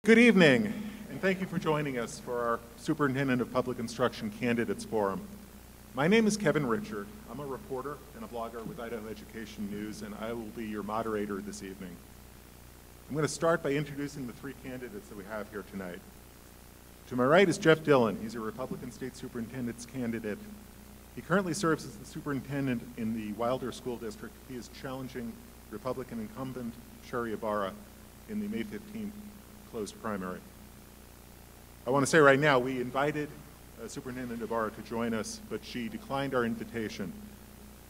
Good evening, and thank you for joining us for our Superintendent of Public Instruction Candidates Forum. My name is Kevin Richard. I'm a reporter and a blogger with Idaho Education News, and I will be your moderator this evening. I'm going to start by introducing the three candidates that we have here tonight. To my right is Jeff Dillon. He's a Republican State Superintendent's candidate. He currently serves as the superintendent in the Wilder School District. He is challenging Republican incumbent Sherry Ibarra in the May 15th closed primary. I want to say right now, we invited Superintendent Ibarra to join us, but she declined our invitation.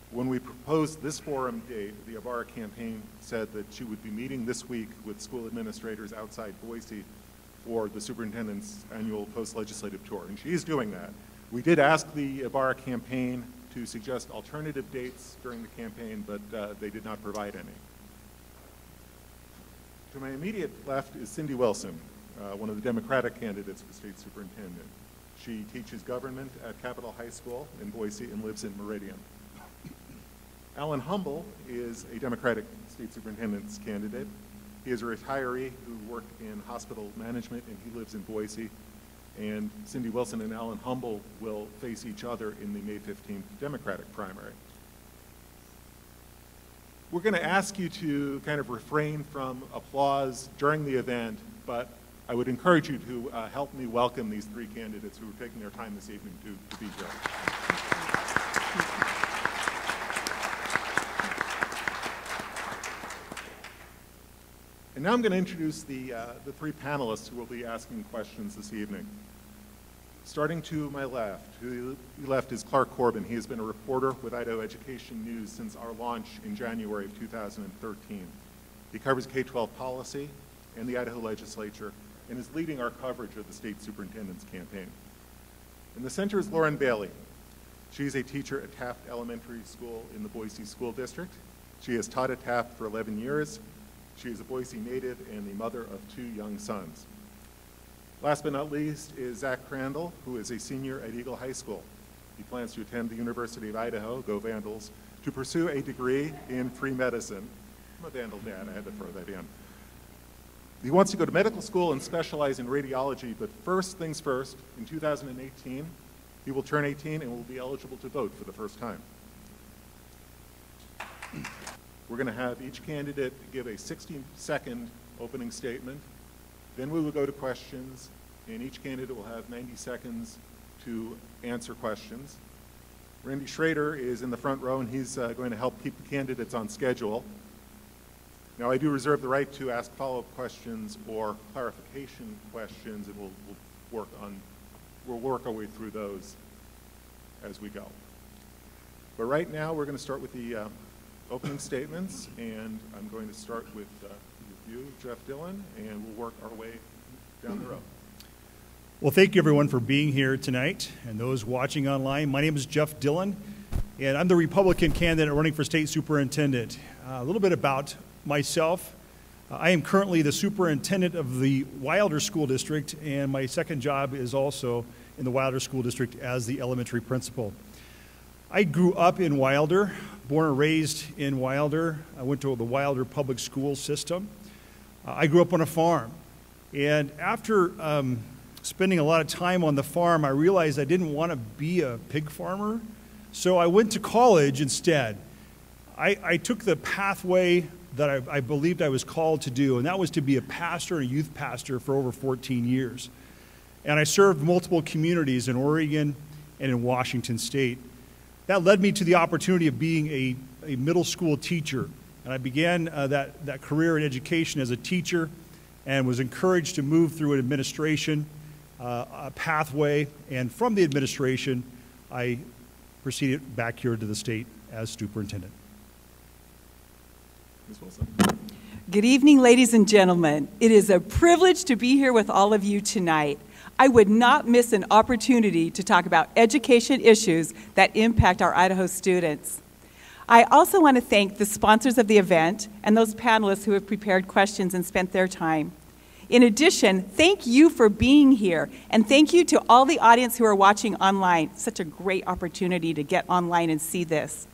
When we proposed this forum date, the Ibarra campaign said that she would be meeting this week with school administrators outside Boise for the superintendent's annual post-legislative tour, and she is doing that. We did ask the Ibarra campaign to suggest alternative dates during the campaign, but they did not provide any. To my immediate left is Cindy Wilson, one of the Democratic candidates for state superintendent. She teaches government at Capitol High School in Boise and lives in Meridian. Alan Humble is a Democratic state superintendent's candidate. He is a retiree who worked in hospital management, and he lives in Boise. And Cindy Wilson and Alan Humble will face each other in the May 15th Democratic primary. We're going to ask you to kind of refrain from applause during the event, but I would encourage you to help me welcome these three candidates who are taking their time this evening to be here. And now I'm going to introduce the three panelists who will be asking questions this evening. Starting to my left is Clark Corbin. He has been a reporter with Idaho Education News since our launch in January of 2013. He covers K-12 policy and the Idaho legislature and is leading our coverage of the state superintendent's campaign. In the center is Lauren Bailey. She's a teacher at Taft Elementary School in the Boise School District. She has taught at Taft for 11 years. She is a Boise native and the mother of 2 young sons. Last but not least is Zach Crandall, who is a senior at Eagle High School. He plans to attend the University of Idaho, go Vandals, to pursue a degree in free medicine. I'm a Vandal dad, I had to throw that in. He wants to go to medical school and specialize in radiology, but first things first, in 2018, he will turn 18 and will be eligible to vote for the first time. We're going to have each candidate give a 60-second opening statement. Then we will go to questions, and each candidate will have 90 seconds to answer questions. Randy Schrader is in the front row, and he's going to help keep the candidates on schedule. Now, I do reserve the right to ask follow-up questions or clarification questions, and we'll work our way through those as we go. But right now, we're going to start with the opening statements, and I'm going to start with you, Jeff Dillon, and we'll work our way down the road. Well, thank you everyone for being here tonight and those watching online. My name is Jeff Dillon, and I'm the Republican candidate running for state superintendent. A little bit about myself. I am currently the superintendent of the Wilder School District, and my second job is also in the Wilder School District as the elementary principal. I grew up in Wilder, born and raised in Wilder. I went to the Wilder public school system. I grew up on a farm, and after spending a lot of time on the farm, I realized I didn't want to be a pig farmer, so I went to college instead. I took the pathway that I believed I was called to do, and that was to be a pastor and a youth pastor for over 14 years. And I served multiple communities in Oregon and in Washington State. That led me to the opportunity of being a middle school teacher. And I began that career in education as a teacher and was encouraged to move through an administration a pathway. And from the administration, I proceeded back here to the state as superintendent. Ms. Wilson. Good evening, ladies and gentlemen. It is a privilege to be here with all of you tonight. I would not miss an opportunity to talk about education issues that impact our Idaho students. I also want to thank the sponsors of the event and those panelists who have prepared questions and spent their time. In addition, thank you for being here, and thank you to all the audience who are watching online. Such a great opportunity to get online and see this.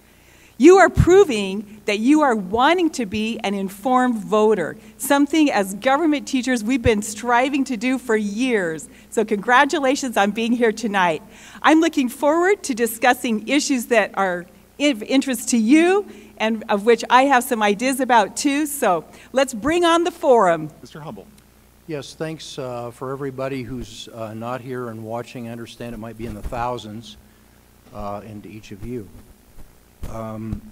You are proving that you are wanting to be an informed voter, something as government teachers we've been striving to do for years. So congratulations on being here tonight. I'm looking forward to discussing issues that are of interest to you and of which I have some ideas about too. So let's bring on the forum. Mr. Humble. Yes, thanks for everybody who's not here and watching. I understand it might be in the thousands, and to each of you.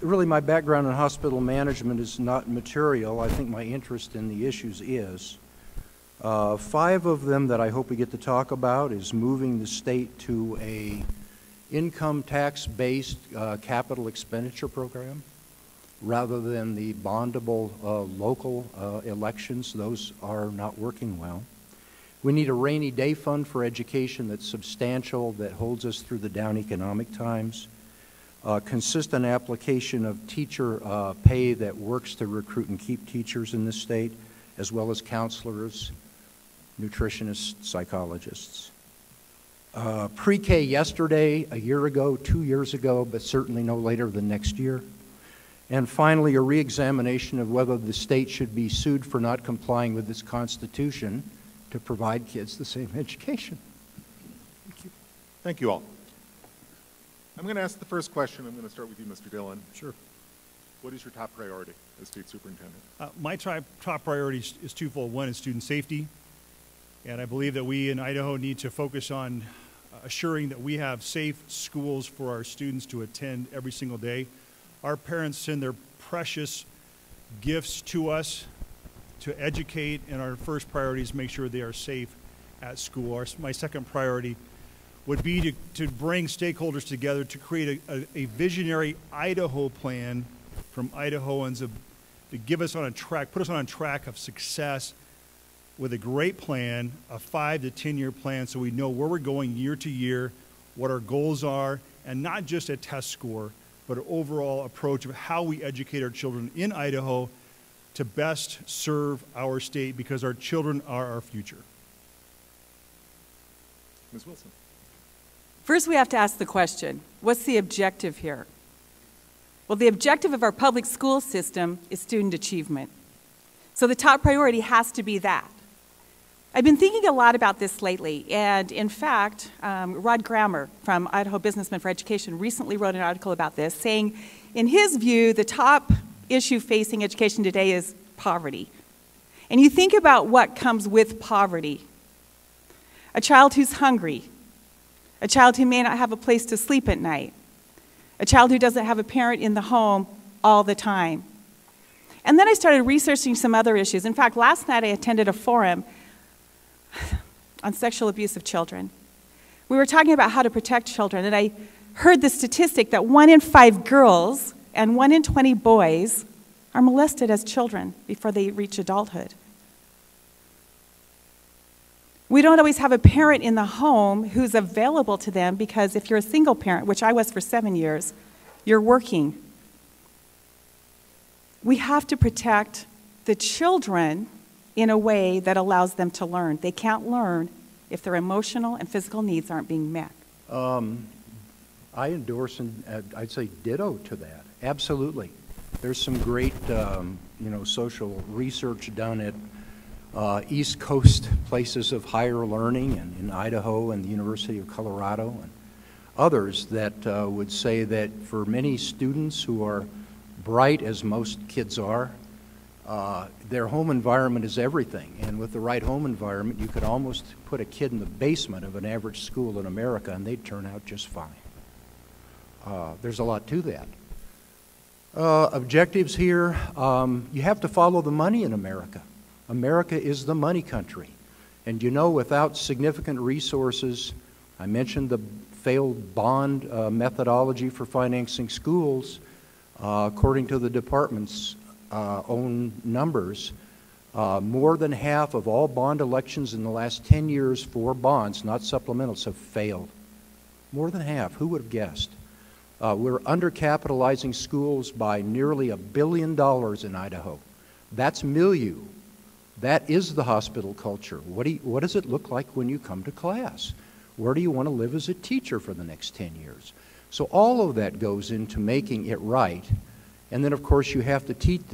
Really, my background in hospital management is not material. I think my interest in the issues is. 5 of them that I hope we get to talk about is moving the state to a income tax-based capital expenditure program rather than the bondable local elections. Those are not working well. We need a rainy day fund for education that's substantial, that holds us through the down economic times. Consistent application of teacher pay that works to recruit and keep teachers in this state, as well as counselors, nutritionists, psychologists. Pre-K yesterday, a year ago, 2 years ago, but certainly no later than next year. And finally, a re-examination of whether the state should be sued for not complying with its Constitution to provide kids the same education. Thank you. Thank you all. I'm going to ask the first question. I'm going to start with you, Mr. Dillon. Sure. What is your top priority as state superintendent? My top priority is twofold. One is student safety, and I believe that we in Idaho need to focus on assuring that we have safe schools for our students to attend every single day. Our parents send their precious gifts to us to educate, and our first priority is make sure they are safe at school. My second priority would be to bring stakeholders together to create a visionary Idaho plan from Idahoans to give us on a track, put us on a track of success with a great plan, a 5 to 10 year plan, so we know where we're going year to year, what our goals are, and not just a test score, but an overall approach of how we educate our children in Idaho to best serve our state, because our children are our future. Ms. Wilson. First, we have to ask the question, what's the objective here? Well, the objective of our public school system is student achievement. So the top priority has to be that. I've been thinking a lot about this lately, and in fact, Rod Grammer from Idaho Businessmen for Education recently wrote an article about this, saying, in his view, the top issue facing education today is poverty. And you think about what comes with poverty. A child who's hungry, a child who may not have a place to sleep at night, a child who doesn't have a parent in the home all the time. And then I started researching some other issues. In fact, last night I attended a forum on sexual abuse of children. We were talking about how to protect children, and I heard the statistic that 1 in 5 girls and 1 in 20 boys are molested as children before they reach adulthood. We don't always have a parent in the home who's available to them, because if you're a single parent, which I was for 7 years, you're working. We have to protect the children in a way that allows them to learn. They can't learn if their emotional and physical needs aren't being met. I endorse and I'd say ditto to that. Absolutely. There's some great social research done at East Coast places of higher learning, and in Idaho and the University of Colorado and others that would say that for many students who are bright, as most kids are, their home environment is everything. And with the right home environment, you could almost put a kid in the basement of an average school in America and they'd turn out just fine. There's a lot to that. Objectives here, you have to follow the money in America. America is the money country. And without significant resources, I mentioned the failed bond methodology for financing schools. According to the department's own numbers, more than half of all bond elections in the last 10 years for bonds, not supplementals, have failed. More than half. Who would have guessed? We're undercapitalizing schools by nearly $1 billion in Idaho. That's milieu. That is the hospital culture. What does it look like when you come to class? Where do you want to live as a teacher for the next 10 years? So all of that goes into making it right. And then, of course, you have to treat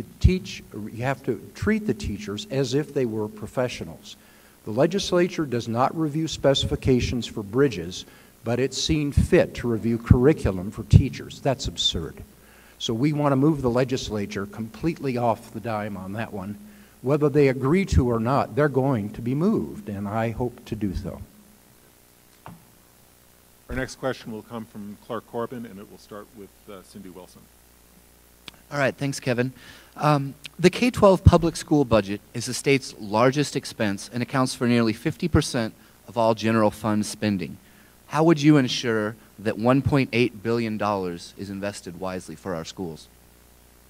the teachers as if they were professionals. The legislature does not review specifications for bridges, but it's seen fit to review curriculum for teachers. That's absurd. So we want to move the legislature completely off the dime on that one. Whether they agree to or not, they're going to be moved, and I hope to do so. Our next question will come from Clark Corbin, and it will start with Cindy Wilson. All right, thanks, Kevin. The K-12 public school budget is the state's largest expense and accounts for nearly 50% of all general fund spending. How would you ensure that $1.8 billion is invested wisely for our schools?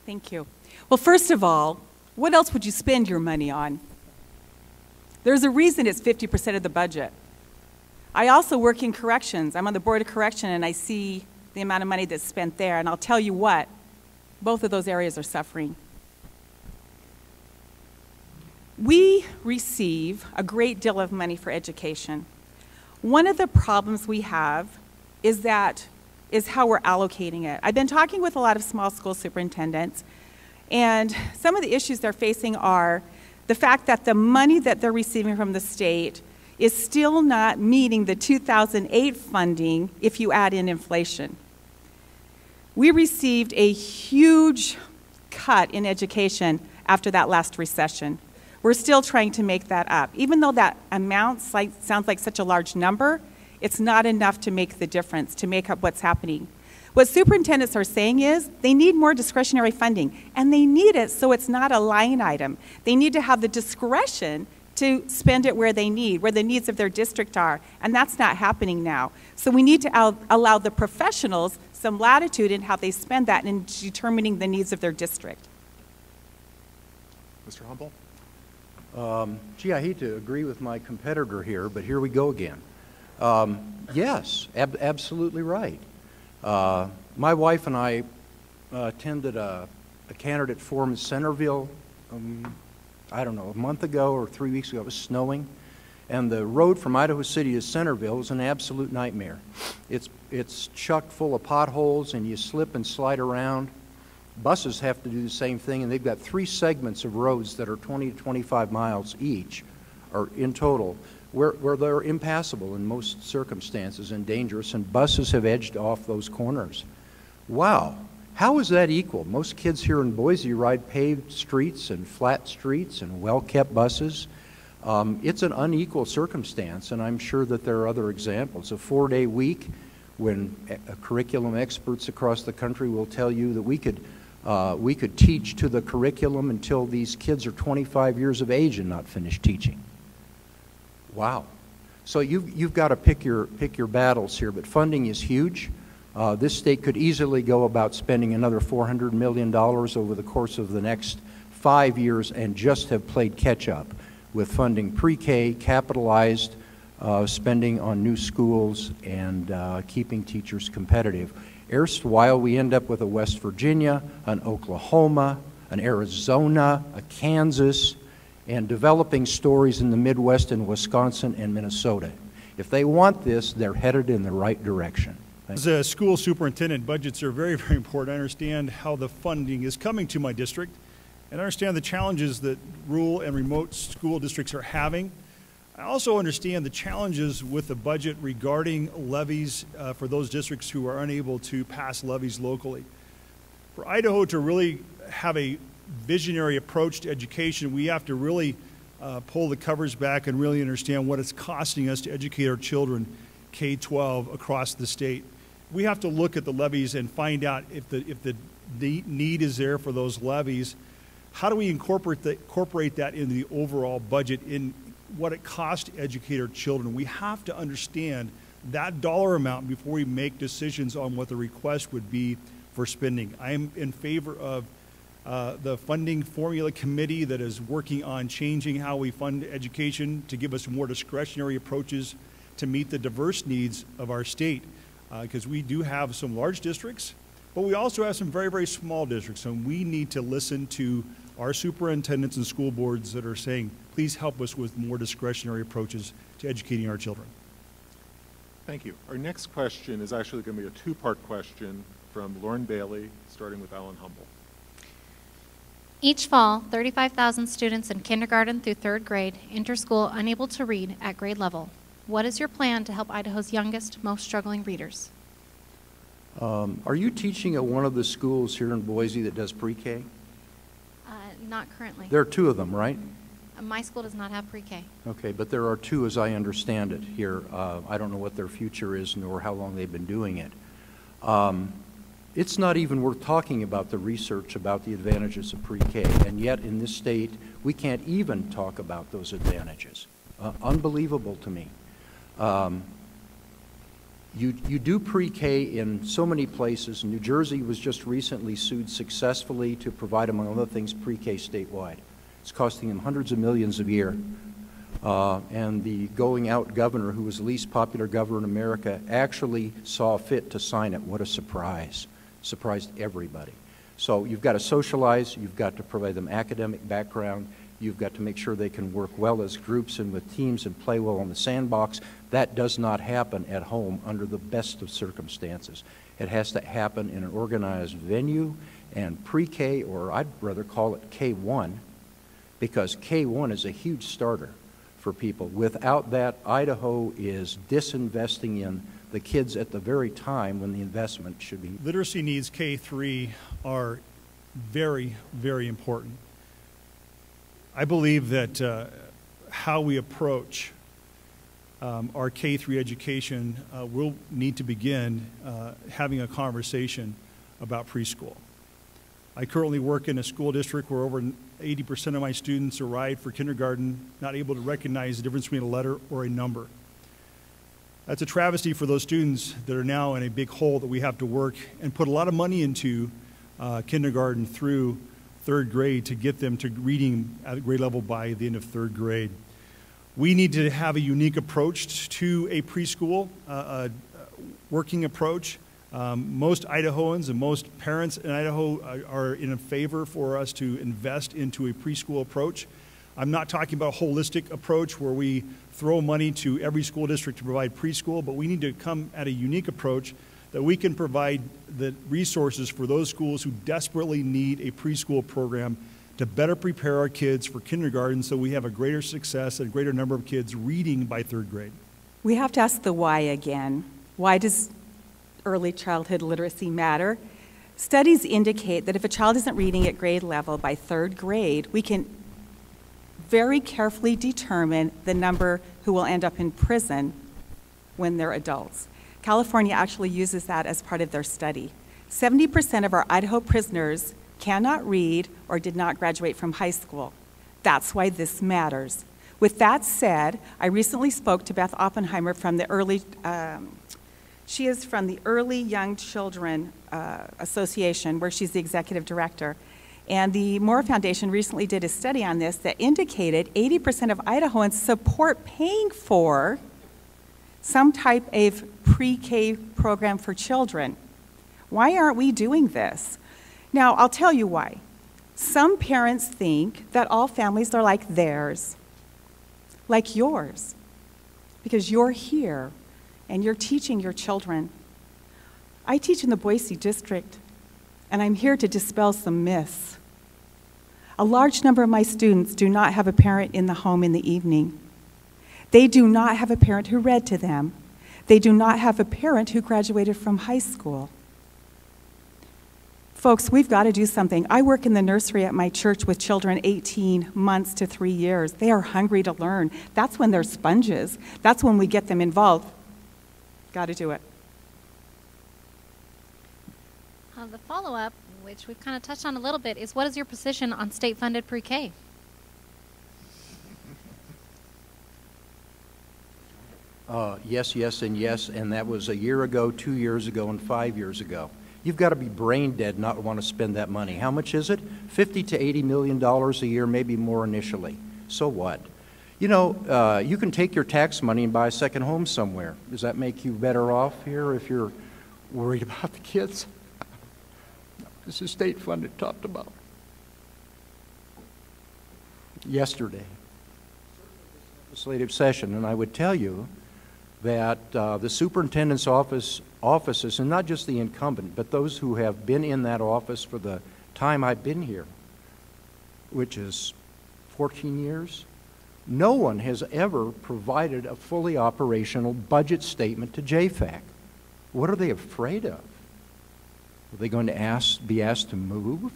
Thank you. Well, first of all, what else would you spend your money on? There's a reason it's 50% of the budget. I also work in corrections. I'm on the Board of Correction, and I see the amount of money that's spent there, and I'll tell you what, both of those areas are suffering. We receive a great deal of money for education. One of the problems we have is how we're allocating it. I've been talking with a lot of small school superintendents, and some of the issues they're facing are the fact that the money that they're receiving from the state is still not meeting the 2008 funding if you add in inflation. We received a huge cut in education after that last recession. We're still trying to make that up. Even though that amount sounds like such a large number, it's not enough to make the difference, to make up what's happening. What superintendents are saying is they need more discretionary funding, and they need it so it's not a line item. They need to have the discretion to spend it where they need, where the needs of their district are, and that's not happening now. So we need to allow the professionals some latitude in how they spend that in determining the needs of their district. Mr. Humble? Gee, I hate to agree with my competitor here, but here we go again. Yes, absolutely right. My wife and I attended a candidate forum in Centerville, I don't know, a month ago or 3 weeks ago. It was snowing, and the road from Idaho City to Centerville was an absolute nightmare. It's chock full of potholes, and you slip and slide around. Buses have to do the same thing, and they've got 3 segments of roads that are 20 to 25 miles each, or in total, where they're impassable in most circumstances and dangerous, and buses have edged off those corners. Wow. How is that equal? Most kids here in Boise ride paved streets and flat streets and well-kept buses. It's an unequal circumstance, and I'm sure that there are other examples. A 4-day week when curriculum experts across the country will tell you that we could teach to the curriculum until these kids are 25 years of age and not finish teaching. Wow. So you've got to pick your battles here, but funding is huge. This state could easily go about spending another $400 million over the course of the next 5 years and just have played catch-up with funding pre-K, capitalized spending on new schools, and keeping teachers competitive. Erstwhile, we end up with a West Virginia, an Oklahoma, an Arizona, a Kansas, and developing stories in the Midwest and Wisconsin and Minnesota. If they want this, they're headed in the right direction. As a school superintendent, budgets are very, very important. I understand how the funding is coming to my district, and I understand the challenges that rural and remote school districts are having. I also understand the challenges with the budget regarding levies for those districts who are unable to pass levies locally. For Idaho to really have a visionary approach to education, we have to really pull the covers back and really understand what it's costing us to educate our children K-12 across the state. We have to look at the levies and find out if the need is there for those levies. How do we incorporate that into the overall budget in what it costs to educate our children? We have to understand that dollar amount before we make decisions on what the request would be for spending. I am in favor of the funding formula committee that is working on changing how we fund education to give us more discretionary approaches to meet the diverse needs of our state, because we do have some large districts, but we also have some very, very small districts, and we need to listen to our superintendents and school boards that are saying, please help us with more discretionary approaches to educating our children. Thank you. Our next question is actually going to be a two-part question from Lauren Bailey, starting with Alan Humble. Each fall, 35,000 students in kindergarten through third grade enter school unable to read at grade level. What is your plan to help Idaho's youngest, most struggling readers? Are you teaching at one of the schools here in Boise that does pre-K? Not currently. There are two of them, right? My school does not have pre-K. Okay, but there are two as I understand it here. I don't know what their future is nor how long they've been doing it. It's not even worth talking about the research about the advantages of pre-K, and yet in this state we can't even talk about those advantages. Unbelievable to me. You do pre-K in so many places. New Jersey was just recently sued successfully to provide, among other things, pre-K statewide. It's costing them hundreds of millions a year. And the going out governor, who was the least popular governor in America, actually saw fit to sign it. What a surprise. Surprised everybody. So you've got to socialize, you've got to provide them academic background, you've got to make sure they can work well as groups and with teams and play well on the sandbox. That does not happen at home under the best of circumstances. It has to happen in an organized venue, and pre-K, or I'd rather call it K1, because K1 is a huge starter for people. Without that, Idaho is disinvesting in the kids at the very time when the investment should be. Literacy needs K3 are very, very important. I believe that how we approach our K3 education will need to begin having a conversation about preschool. I currently work in a school district where over 80% of my students arrive for kindergarten not able to recognize the difference between a letter or a number. That's a travesty for those students that are now in a big hole that we have to work and put a lot of money into kindergarten through third grade to get them to reading at grade level by the end of third grade. We need to have a unique approach to a preschool, working approach. Most Idahoans and most parents in Idaho are in favor for us to invest into a preschool approach. I'm not talking about a holistic approach where we throw money to every school district to provide preschool, but we need to come at a unique approach that we can provide the resources for those schools who desperately need a preschool program to better prepare our kids for kindergarten so we have a greater success and a greater number of kids reading by third grade. We have to ask the why again. Why does early childhood literacy matter? Studies indicate that if a child isn't reading at grade level by third grade, we can very carefully determine the number who will end up in prison when they're adults. California actually uses that as part of their study. 70% of our Idaho prisoners cannot read or did not graduate from high school. That's why this matters. With that said, I recently spoke to Beth Oppenheimer from the she is from the Early Young Children Association, where she's the executive director. And the Moore Foundation recently did a study on this that indicated 80% of Idahoans support paying for some type of pre-K program for children. Why aren't we doing this? Now, I'll tell you why. Some parents think that all families are like theirs, like yours, because you're here and you're teaching your children. I teach in the Boise district, and I'm here to dispel some myths. A large number of my students do not have a parent in the home in the evening. They do not have a parent who read to them. They do not have a parent who graduated from high school. Folks, we've got to do something. I work in the nursery at my church with children 18 months to 3 years. They are hungry to learn. That's when they're sponges. That's when we get them involved. Got to do it. The follow-up, which we've kind of touched on a little bit, is what is your position on state-funded pre-K? Yes, yes, and yes, and that was a year ago, 2 years ago, and 5 years ago. You've got to be brain dead not to want to spend that money. How much is it? $50 to $80 million a year, maybe more initially. So what? You know, you can take your tax money and buy a second home somewhere. Does that make you better off here if you're worried about the kids? This is state-funded, talked about yesterday, legislative session, and I would tell you that the superintendent's offices, and not just the incumbent, but those who have been in that office for the time I've been here, which is 14 years, no one has ever provided a fully operational budget statement to JFAC. What are they afraid of? Are they going to be asked to move?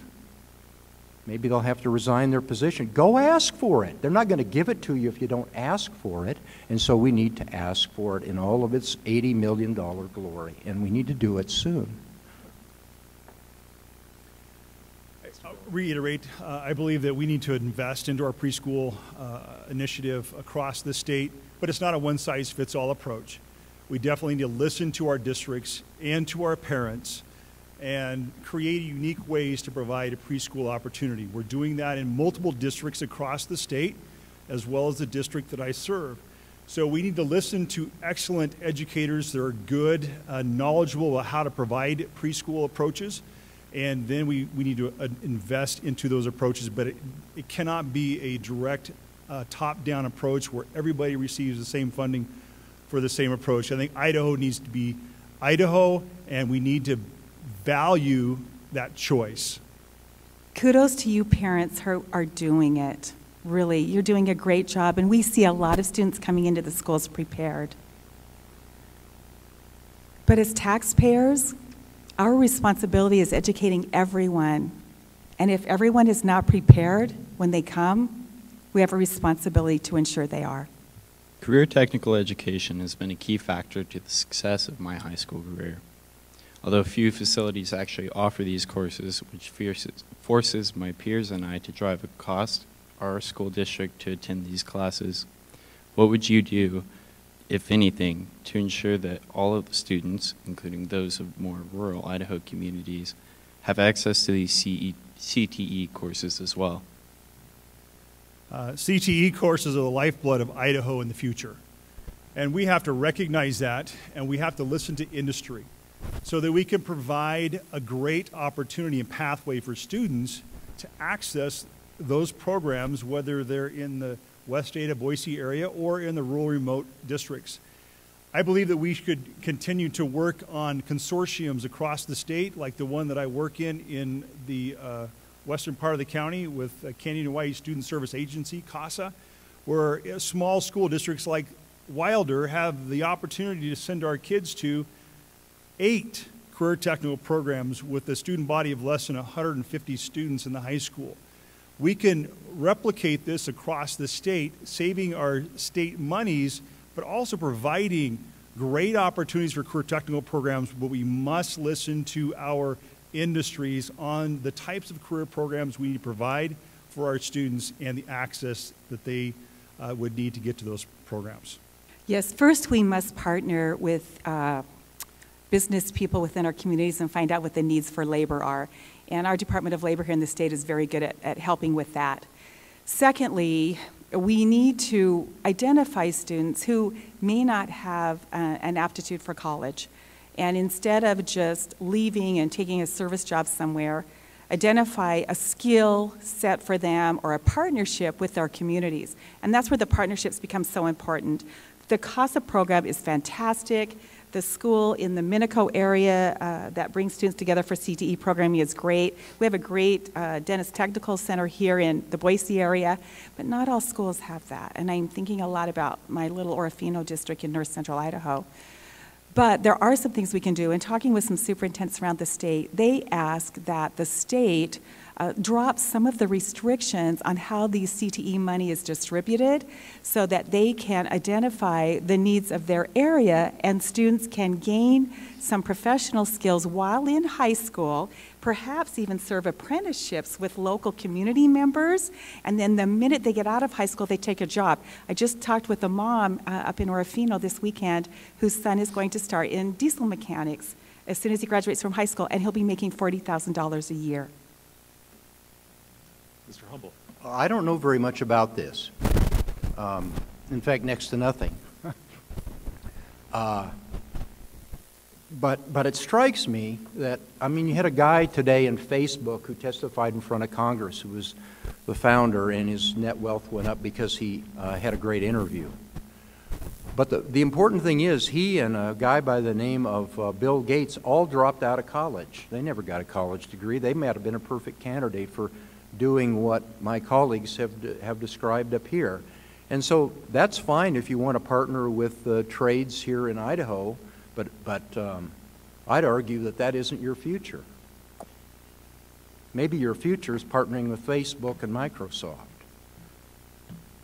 Maybe they'll have to resign their position. Go ask for it. They're not going to give it to you if you don't ask for it. And so we need to ask for it in all of its $80 million glory. And we need to do it soon. I'll reiterate, I believe that we need to invest into our preschool initiative across the state, but it's not a one-size-fits-all approach. We definitely need to listen to our districts and to our parents and create unique ways to provide a preschool opportunity. We're doing that in multiple districts across the state, as well as the district that I serve. So we need to listen to excellent educators that are good, knowledgeable about how to provide preschool approaches, and then we need to invest into those approaches, but it cannot be a direct top-down approach where everybody receives the same funding for the same approach. I think Idaho needs to be Idaho, and we need to value that choice. Kudos to you parents who are doing it. Really, you're doing a great job, and we see a lot of students coming into the schools prepared. But as taxpayers, our responsibility is educating everyone. And if everyone is not prepared when they come, we have a responsibility to ensure they are. Career technical education has been a key factor to the success of my high school career. Although few facilities actually offer these courses, which forces my peers and I to drive across our school district to attend these classes, what would you do, if anything, to ensure that all of the students, including those of more rural Idaho communities, have access to these CTE courses as well? CTE courses are the lifeblood of Idaho in the future. And we have to recognize that, and we have to listen to industry so that we can provide a great opportunity and pathway for students to access those programs, whether they're in the West Ada, Boise area, or in the rural remote districts. I believe that we should continue to work on consortiums across the state, like the one that I work in the western part of the county with Canyon Hawaii Student Service Agency, CASA, where small school districts like Wilder have the opportunity to send our kids to 8 career technical programs with a student body of less than 150 students in the high school. We can replicate this across the state, saving our state monies, but also providing great opportunities for career technical programs, but we must listen to our industries on the types of career programs we need to provide for our students and the access that they would need to get to those programs. Yes, first we must partner with business people within our communities and find out what the needs for labor are. And our Department of Labor here in the state is very good at helping with that. Secondly, we need to identify students who may not have an aptitude for college. And instead of just leaving and taking a service job somewhere, identify a skill set for them or a partnership with our communities. And that's where the partnerships become so important. The CASA program is fantastic. The school in the Minico area that brings students together for CTE programming is great. We have a great dentist technical center here in the Boise area, but not all schools have that. And I'm thinking a lot about my little Orofino district in north central Idaho. But there are some things we can do. In talking with some superintendents around the state, they ask that the state drop some of the restrictions on how the CTE money is distributed so that they can identify the needs of their area and students can gain some professional skills while in high school, perhaps even serve apprenticeships with local community members, and then the minute they get out of high school, they take a job. I just talked with a mom up in Orofino this weekend whose son is going to start in diesel mechanics as soon as he graduates from high school, and he'll be making $40,000 a year. Mr. Humble. I don't know very much about this. In fact, next to nothing. But it strikes me that, I mean, you had a guy today in Facebook who testified in front of Congress who was the founder, and his net wealth went up because he had a great interview. But the important thing is he and a guy by the name of Bill Gates all dropped out of college. They never got a college degree. They might have been a perfect candidate for doing what my colleagues have described up here. And so that's fine if you want to partner with the trades here in Idaho, but I'd argue that that isn't your future. Maybe your future is partnering with Facebook and Microsoft.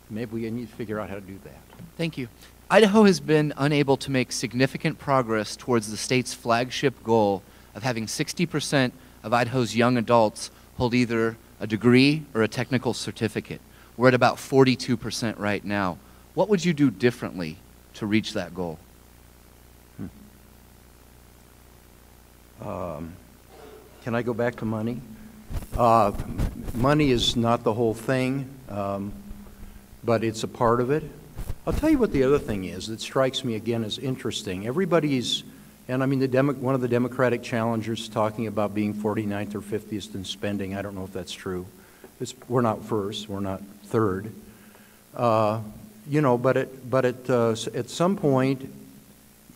Maybe we need to figure out how to do that. Thank you. Idaho has been unable to make significant progress towards the state's flagship goal of having 60% of Idaho's young adults hold either a degree or a technical certificate. We're at about 42% right now. What would you do differently to reach that goal? Can I go back to money? Money is not the whole thing, but it's a part of it. I'll tell you what the other thing is that strikes me again as interesting. Everybody's, and I mean one of the Democratic challengers talking about being 49th or 50th in spending. I don't know if that's true. We're not first, we're not third. You know, but at some point,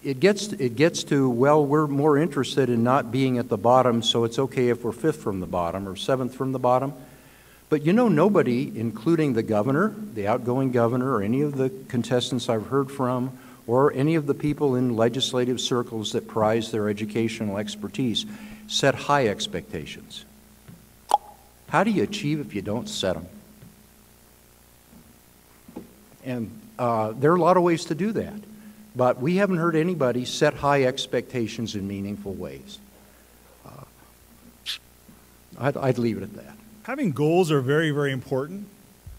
it gets to, well, we're more interested in not being at the bottom, so it's okay if we're 5th from the bottom or 7th from the bottom. But you know, nobody, including the governor, the outgoing governor, or any of the contestants I've heard from, or any of the people in legislative circles that prize their educational expertise, set high expectations. How do you achieve if you don't set them? And there are a lot of ways to do that. But we haven't heard anybody set high expectations in meaningful ways. I'd leave it at that. Having goals are very, very important,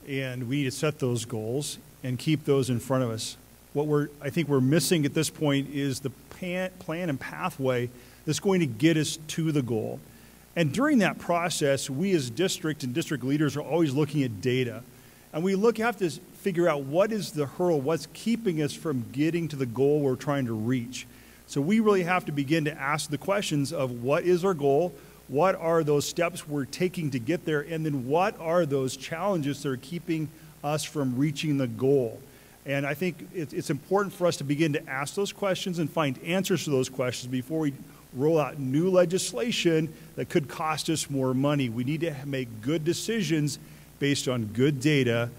and we need to set those goals and keep those in front of us. What I think we're missing at this point is the plan and pathway that's going to get us to the goal. And during that process, we as district and district leaders are always looking at data. And we have to figure out what is the hurdle, what's keeping us from getting to the goal we're trying to reach. So we really have to begin to ask the questions of what is our goal, what are those steps we're taking to get there, and then what are those challenges that are keeping us from reaching the goal. And I think it's important for us to begin to ask those questions and find answers to those questions before we roll out new legislation that could cost us more money. We need to make good decisions based on good data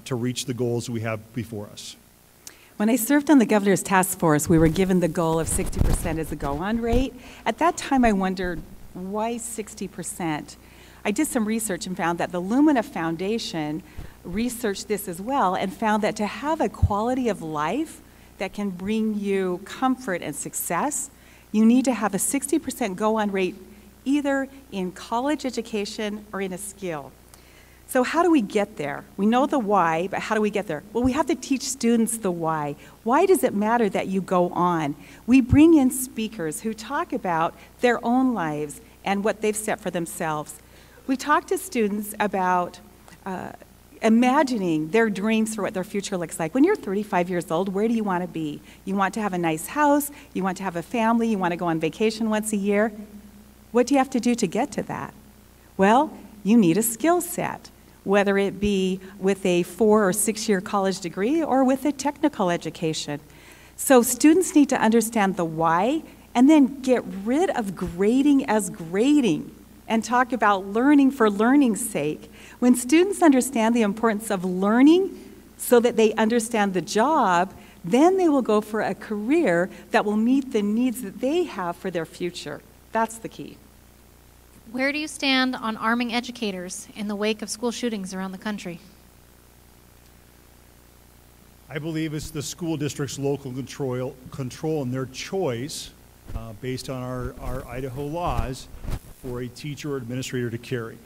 to reach the goals we have before us. When I served on the governor's task force, we were given the goal of 60% as a go-on rate. At that time, I wondered, why 60%? I did some research and found that the Lumina Foundation researched this as well and found that to have a quality of life that can bring you comfort and success, you need to have a 60% go-on rate either in college education or in a skill. So how do we get there? We know the why, but how do we get there? Well, we have to teach students the why. Why does it matter that you go on? We bring in speakers who talk about their own lives and what they've set for themselves. We talk to students about imagining their dreams for what their future looks like. When you're 35 years old, where do you want to be? You want to have a nice house, you want to have a family, you want to go on vacation once a year. What do you have to do to get to that? Well, you need a skill set, whether it be with a 4 or 6 year college degree or with a technical education. So students need to understand the why and then get rid of grading as grading and talk about learning for learning's sake. When students understand the importance of learning so that they understand the job, then they will go for a career that will meet the needs that they have for their future. That's the key. Where do you stand on arming educators in the wake of school shootings around the country? I believe it's the school district's local control and their choice, based on our Idaho laws, for a teacher or administrator to carry.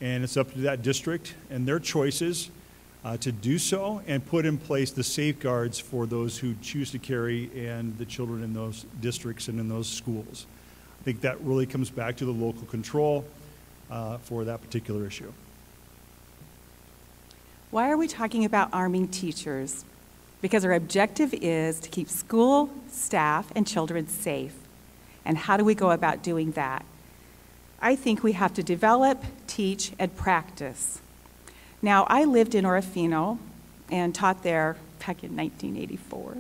And it's up to that district and their choices to do so and put in place the safeguards for those who choose to carry and the children in those districts and in those schools. I think that really comes back to the local control for that particular issue. Why are we talking about arming teachers? Because our objective is to keep school, staff, and children safe. And how do we go about doing that? I think we have to develop, teach, and practice. Now, I lived in Orofino and taught there back in 1984.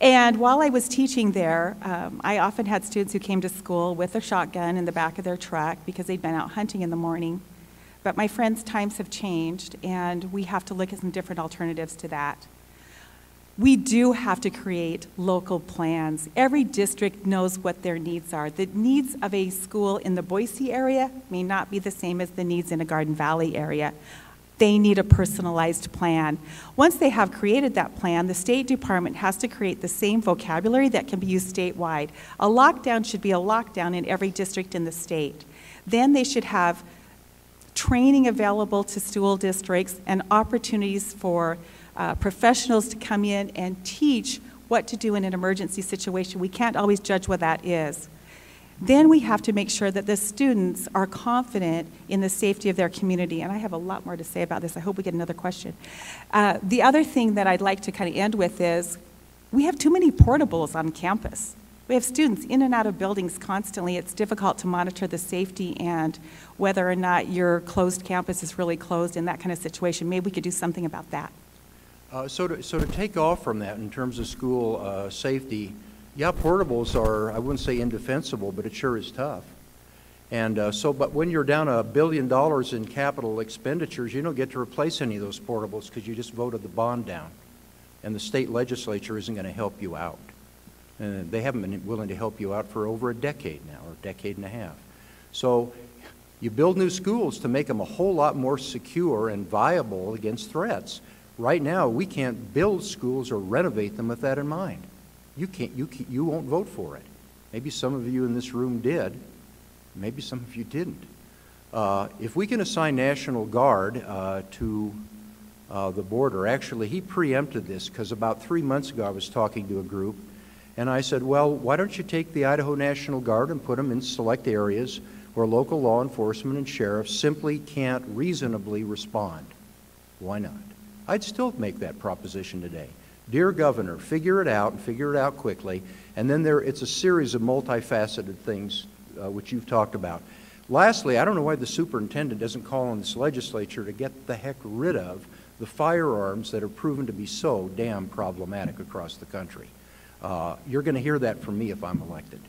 And while I was teaching there, I often had students who came to school with a shotgun in the back of their truck because they'd been out hunting in the morning. But my friends, times have changed, and we have to look at some different alternatives to that. We do have to create local plans. Every district knows what their needs are. The needs of a school in the Boise area may not be the same as the needs in a Garden Valley area. They need a personalized plan. Once they have created that plan, the State Department has to create the same vocabulary that can be used statewide. A lockdown should be a lockdown in every district in the state. Then they should have training available to school districts and opportunities for professionals to come in and teach what to do in an emergency situation. We can't always judge what that is. Then we have to make sure that the students are confident in the safety of their community. And I have a lot more to say about this. I hope we get another question. The other thing that I'd like to kind of end with is we have too many portables on campus. We have students in and out of buildings constantly. It's difficult to monitor the safety and whether or not your closed campus is really closed in that kind of situation. Maybe we could do something about that. So to take off from that in terms of school safety, yeah, portables are, I wouldn't say indefensible, but it sure is tough. And but when you're down $1 billion in capital expenditures, you don't get to replace any of those portables because you just voted the bond down. And the state legislature isn't going to help you out. And they haven't been willing to help you out for over a decade now, or a decade and a half. So you build new schools to make them a whole lot more secure and viable against threats. Right now, we can't build schools or renovate them with that in mind. You won't vote for it. Maybe some of you in this room did. Maybe some of you didn't. If we can assign National Guard to the border, actually, he preempted this because about 3 months ago I was talking to a group, and I said, well, why don't you take the Idaho National Guard and put them in select areas where local law enforcement and sheriffs simply can't reasonably respond? Why not? I'd still make that proposition today. Dear Governor, figure it out and figure it out quickly. And then it's a series of multifaceted things which you've talked about. Lastly, I don't know why the superintendent doesn't call on this legislature to get the heck rid of the firearms that are proven to be so damn problematic across the country. You're going to hear that from me if I'm elected.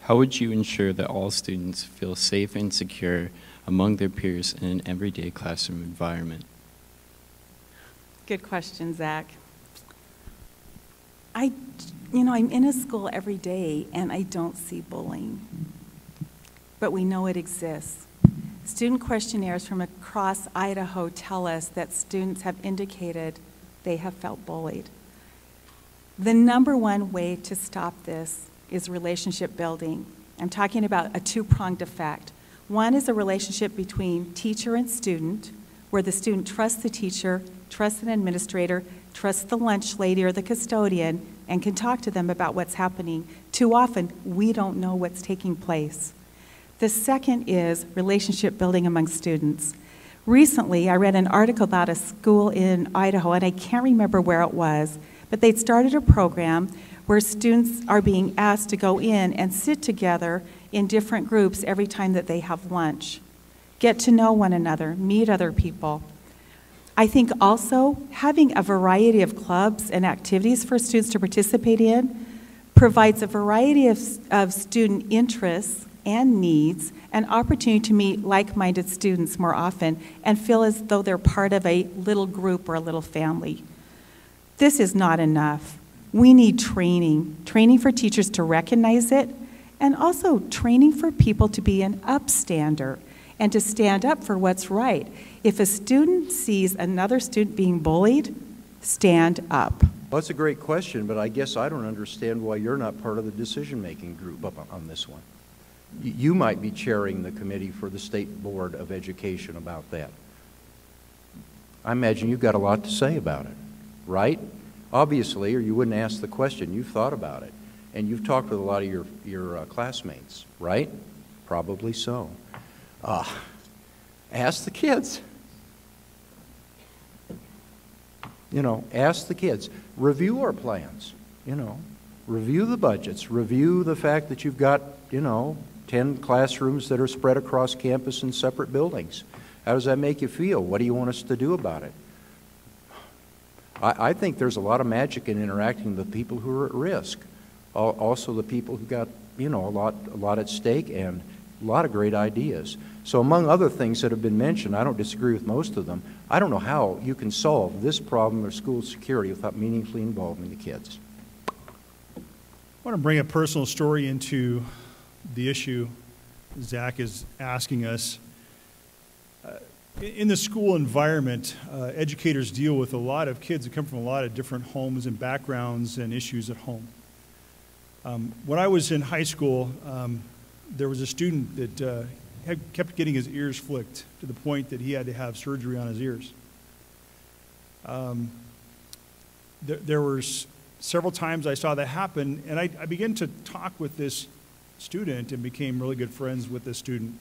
How would you ensure that all students feel safe and secure among their peers in an everyday classroom environment? Good question, Zach. I'm in a school every day and I don't see bullying, but we know it exists. Student questionnaires from across Idaho tell us that students have indicated they have felt bullied. The number one way to stop this is relationship building. I'm talking about a two-pronged effect. One is a relationship between teacher and student, where the student trusts the teacher, trusts an administrator, trusts the lunch lady or the custodian, and can talk to them about what's happening. Too often, we don't know what's taking place. The second is relationship building among students. Recently, I read an article about a school in Idaho, and I can't remember where it was, but they'd started a program where students are being asked to go in and sit together in different groups every time that they have lunch. Get to know one another, meet other people. I think also having a variety of clubs and activities for students to participate in provides a variety of student interests and needs, an opportunity to meet like-minded students more often and feel as though they're part of a little group or a little family. This is not enough. We need training for teachers to recognize it, and also training for people to be an upstander and to stand up for what's right. If a student sees another student being bullied, stand up. Well, that's a great question, but I guess I don't understand why you're not part of the decision-making group on this one. You might be chairing the committee for the State Board of Education about that. I imagine you've got a lot to say about it, right? Obviously, or you wouldn't ask the question. You've thought about it, and you've talked with a lot of your classmates, right? Probably so. Ask the kids. Ask the kids. Review our plans, Review the budgets. Review the fact that you've got, 10 classrooms that are spread across campus in separate buildings. How does that make you feel? What do you want us to do about it? I think there's a lot of magic in interacting with people who are at risk. Also the people who got, you know, a lot at stake and a lot of great ideas. So among other things that have been mentioned, I don't disagree with most of them. I don't know how you can solve this problem of school security without meaningfully involving the kids. I want to bring a personal story into the issue Zach is asking us. In the school environment, educators deal with a lot of kids that come from a lot of different homes and backgrounds and issues at home. When I was in high school, there was a student that kept getting his ears flicked to the point that he had to have surgery on his ears. There were several times I saw that happen, and I began to talk with this student and became really good friends with this student.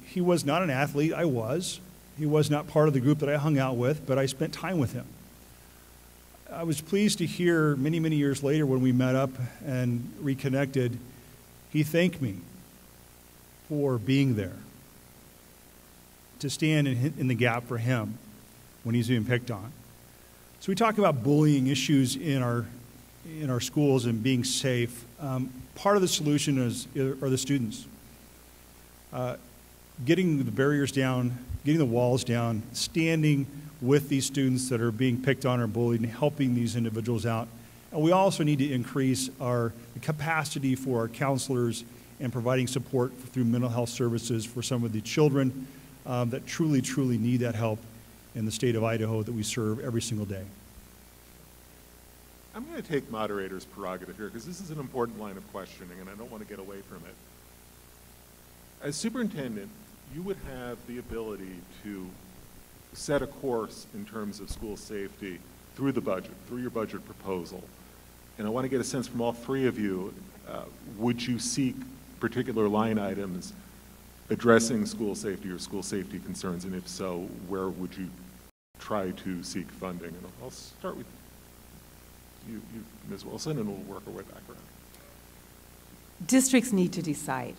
He was not an athlete. I was. He was not part of the group that I hung out with, but I spent time with him. I was pleased to hear many, many years later when we met up and reconnected, he thanked me for being there, to stand in the gap for him when he's being picked on. So we talk about bullying issues in our schools and being safe. Part of the solution are the students. Getting the barriers down, getting the walls down, standing with these students that are being picked on or bullied and helping these individuals out. And we also need to increase the capacity for our counselors and providing support through mental health services for some of the children that truly, truly need that help in the state of Idaho that we serve every single day. I'm going to take moderator's prerogative here because this is an important line of questioning and I don't want to get away from it. As superintendent, you would have the ability to set a course in terms of school safety through the budget, through your budget proposal. And I want to get a sense from all three of you, would you seek particular line items addressing school safety or school safety concerns, and if so, where would you try to seek funding? And I'll start with you, Ms. Wilson, and we'll work our way back around. Districts need to decide.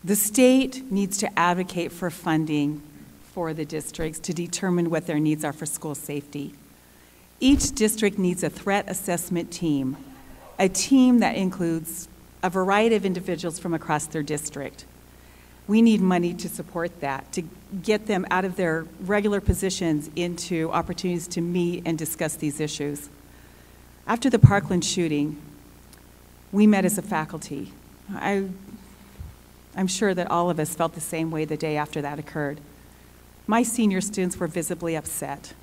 The state needs to advocate for funding for the districts to determine what their needs are for school safety. Each district needs a threat assessment team, a team that includes a variety of individuals from across their district. We need money to support that, to get them out of their regular positions into opportunities to meet and discuss these issues. After the Parkland shooting, we met as a faculty. I'm sure that all of us felt the same way the day after that occurred. My senior students were visibly upset.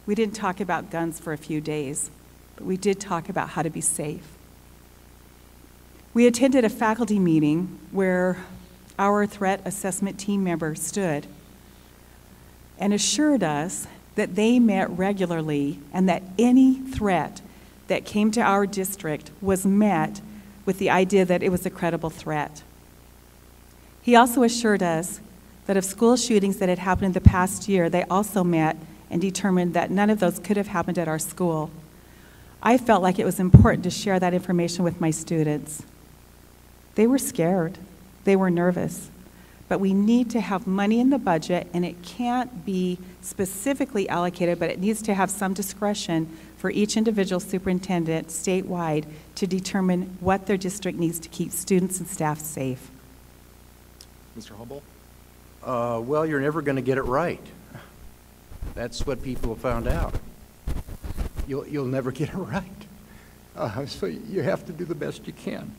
We didn't talk about guns for a few days, but we did talk about how to be safe. We attended a faculty meeting where our threat assessment team member stood and assured us that they met regularly and that any threat that came to our district was met with the idea that it was a credible threat. He also assured us that of school shootings that had happened in the past year, they also met and determined that none of those could have happened at our school. I felt like it was important to share that information with my students. They were scared. They were nervous. But we need to have money in the budget, and it can't be specifically allocated, but it needs to have some discretion for each individual superintendent statewide to determine what their district needs to keep students and staff safe. Mr. Humboldt? Well, you're never going to get it right. That's what people have found out. You'll never get it right. So you have to do the best you can.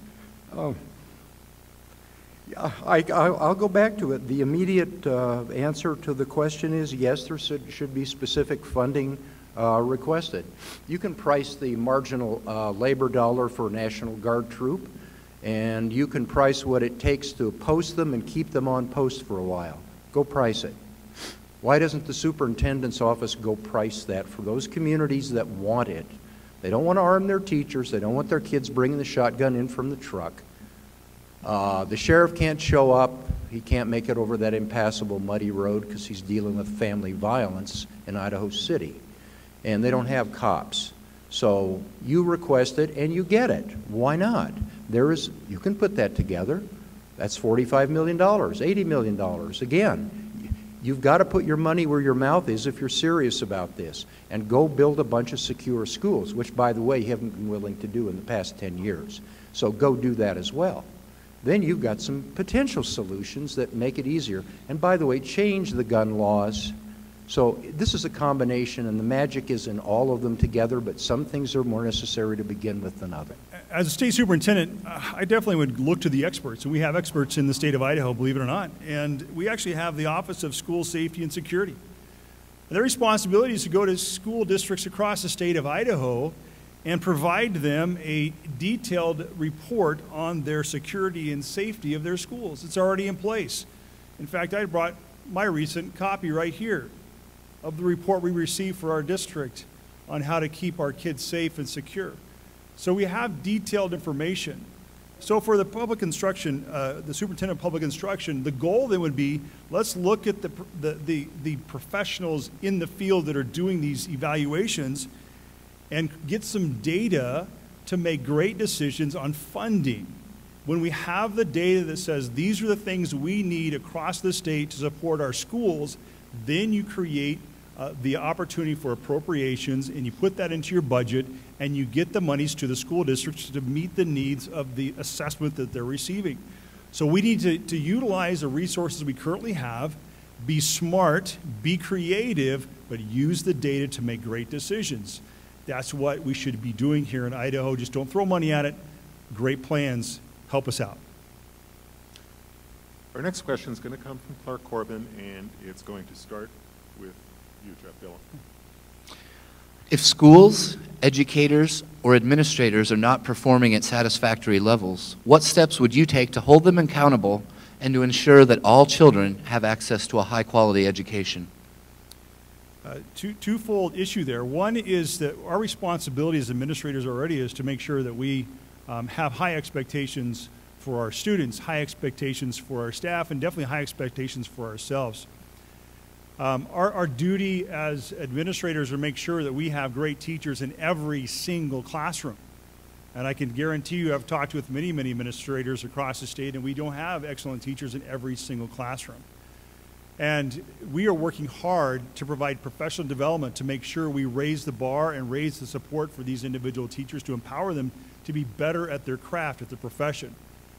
I'll go back to it. The immediate answer to the question is yes, there should be specific funding requested. You can price the marginal labor dollar for a National Guard troop, and you can price what it takes to post them and keep them on post for a while. Go price it. Why doesn't the superintendent's office go price that for those communities that want it? They don't want to arm their teachers. They don't want their kids bringing the shotgun in from the truck. The sheriff can't show up. He can't make it over that impassable muddy road because he's dealing with family violence in Idaho City. And they don't have cops. So you request it and you get it. Why not? You can put that together. That's $45 million, $80 million. Again, You've got to put your money where your mouth is if you're serious about this, and go build a bunch of secure schools, which, by the way, you haven't been willing to do in the past 10 years. So go do that as well. Then you've got some potential solutions that make it easier. And by the way, change the gun laws. So this is a combination, and the magic is in all of them together, but some things are more necessary to begin with than others. As a state superintendent, I definitely would look to the experts, and we have experts in the state of Idaho, believe it or not, and we actually have the Office of School Safety and Security. And their responsibility is to go to school districts across the state of Idaho and provide them a detailed report on their security and safety of their schools. It's already in place. In fact, I brought my recent copy right here of the report we received for our district on how to keep our kids safe and secure. So we have detailed information. So for the public instruction, the superintendent of public instruction, the goal then would be, let's look at the professionals in the field that are doing these evaluations and get some data to make great decisions on funding. When we have the data that says these are the things we need across the state to support our schools, then you create the opportunity for appropriations, and you put that into your budget, and you get the monies to the school districts to meet the needs of the assessment that they're receiving. So we need to utilize the resources we currently have, be smart, be creative, but use the data to make great decisions. That's what we should be doing here in Idaho. Just don't throw money at it. Great plans. Help us out. Our next question is going to come from Clark Corbin, and it's going to start with you, Jeff Dillon. If schools, educators, or administrators are not performing at satisfactory levels, what steps would you take to hold them accountable and to ensure that all children have access to a high-quality education? Twofold issue there. One is that our responsibility as administrators already is to make sure that we have high expectations for our students, high expectations for our staff, and definitely high expectations for ourselves. Our duty as administrators is to make sure that we have great teachers in every single classroom. And I can guarantee you, I've talked with many, many administrators across the state, and we don't have excellent teachers in every single classroom. And we are working hard to provide professional development to make sure we raise the bar and raise the support for these individual teachers to empower them to be better at their craft, at their profession.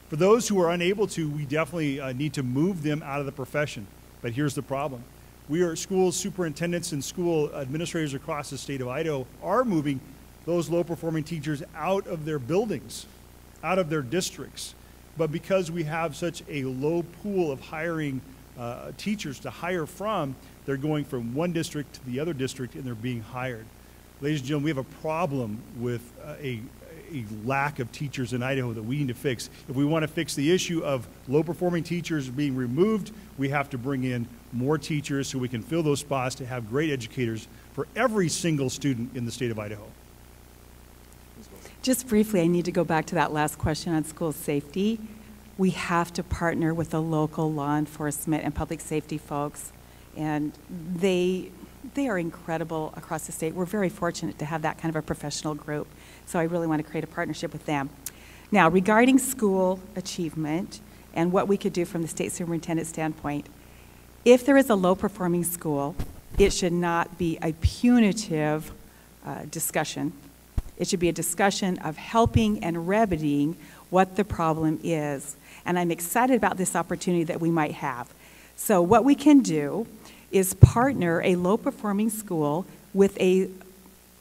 For those who are unable to, we definitely need to move them out of the profession. But here's the problem. We are school superintendents and school administrators across the state of Idaho are moving those low-performing teachers out of their buildings, out of their districts. But because we have such a low pool of hiring teachers to hire from, they're going from one district to the other district, and they're being hired. Ladies and gentlemen, we have a problem with a lack of teachers in Idaho that we need to fix. If we want to fix the issue of low-performing teachers being removed, we have to bring in more teachers so we can fill those spots to have great educators for every single student in the state of Idaho. Just briefly, I need to go back to that last question on school safety. We have to partner with the local law enforcement and public safety folks, and they are incredible across the state. We're very fortunate to have that kind of a professional group, so I really want to create a partnership with them. Now, regarding school achievement and what we could do from the state superintendent standpoint, if there is a low-performing school, it should not be a punitive discussion. It should be a discussion of helping and remedying what the problem is. And I'm excited about this opportunity that we might have. So what we can do is partner a low-performing school with a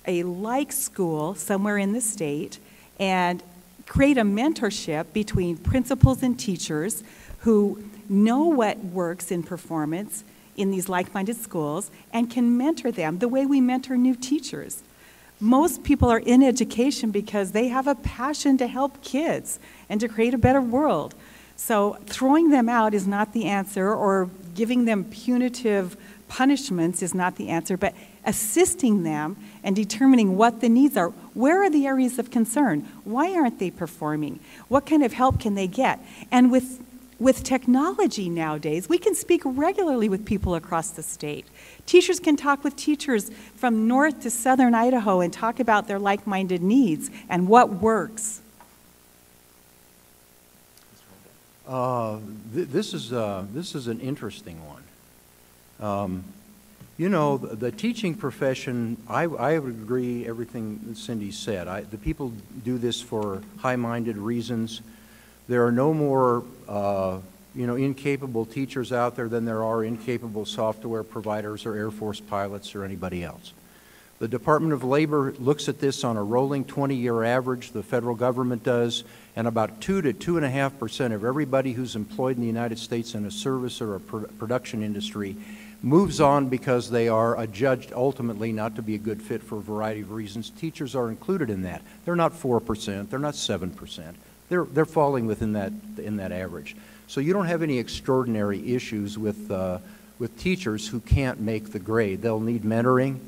like school somewhere in the state and create a mentorship between principals and teachers who know what works in performance in these like-minded schools and can mentor them the way we mentor new teachers. Most people are in education because they have a passion to help kids and to create a better world. So throwing them out is not the answer, or giving them punitive punishments is not the answer, but assisting them and determining what the needs are. Where are the areas of concern? Why aren't they performing? What kind of help can they get? And with technology nowadays, we can speak regularly with people across the state. Teachers can talk with teachers from north to southern Idaho and talk about their like-minded needs and what works. This is an interesting one. You know, the teaching profession, I would agree everything that Cindy said. The people do this for high-minded reasons. There are no more, you know, incapable teachers out there than there are incapable software providers or Air Force pilots or anybody else. The Department of Labor looks at this on a rolling 20-year average, the federal government does, and about 2 to 2.5% of everybody who's employed in the United States in a service or a production industry moves on because they are adjudged ultimately not to be a good fit for a variety of reasons. Teachers are included in that. They're not 4%, they're not 7%. They're falling within that average. So you don't have any extraordinary issues with teachers who can't make the grade. They'll need mentoring.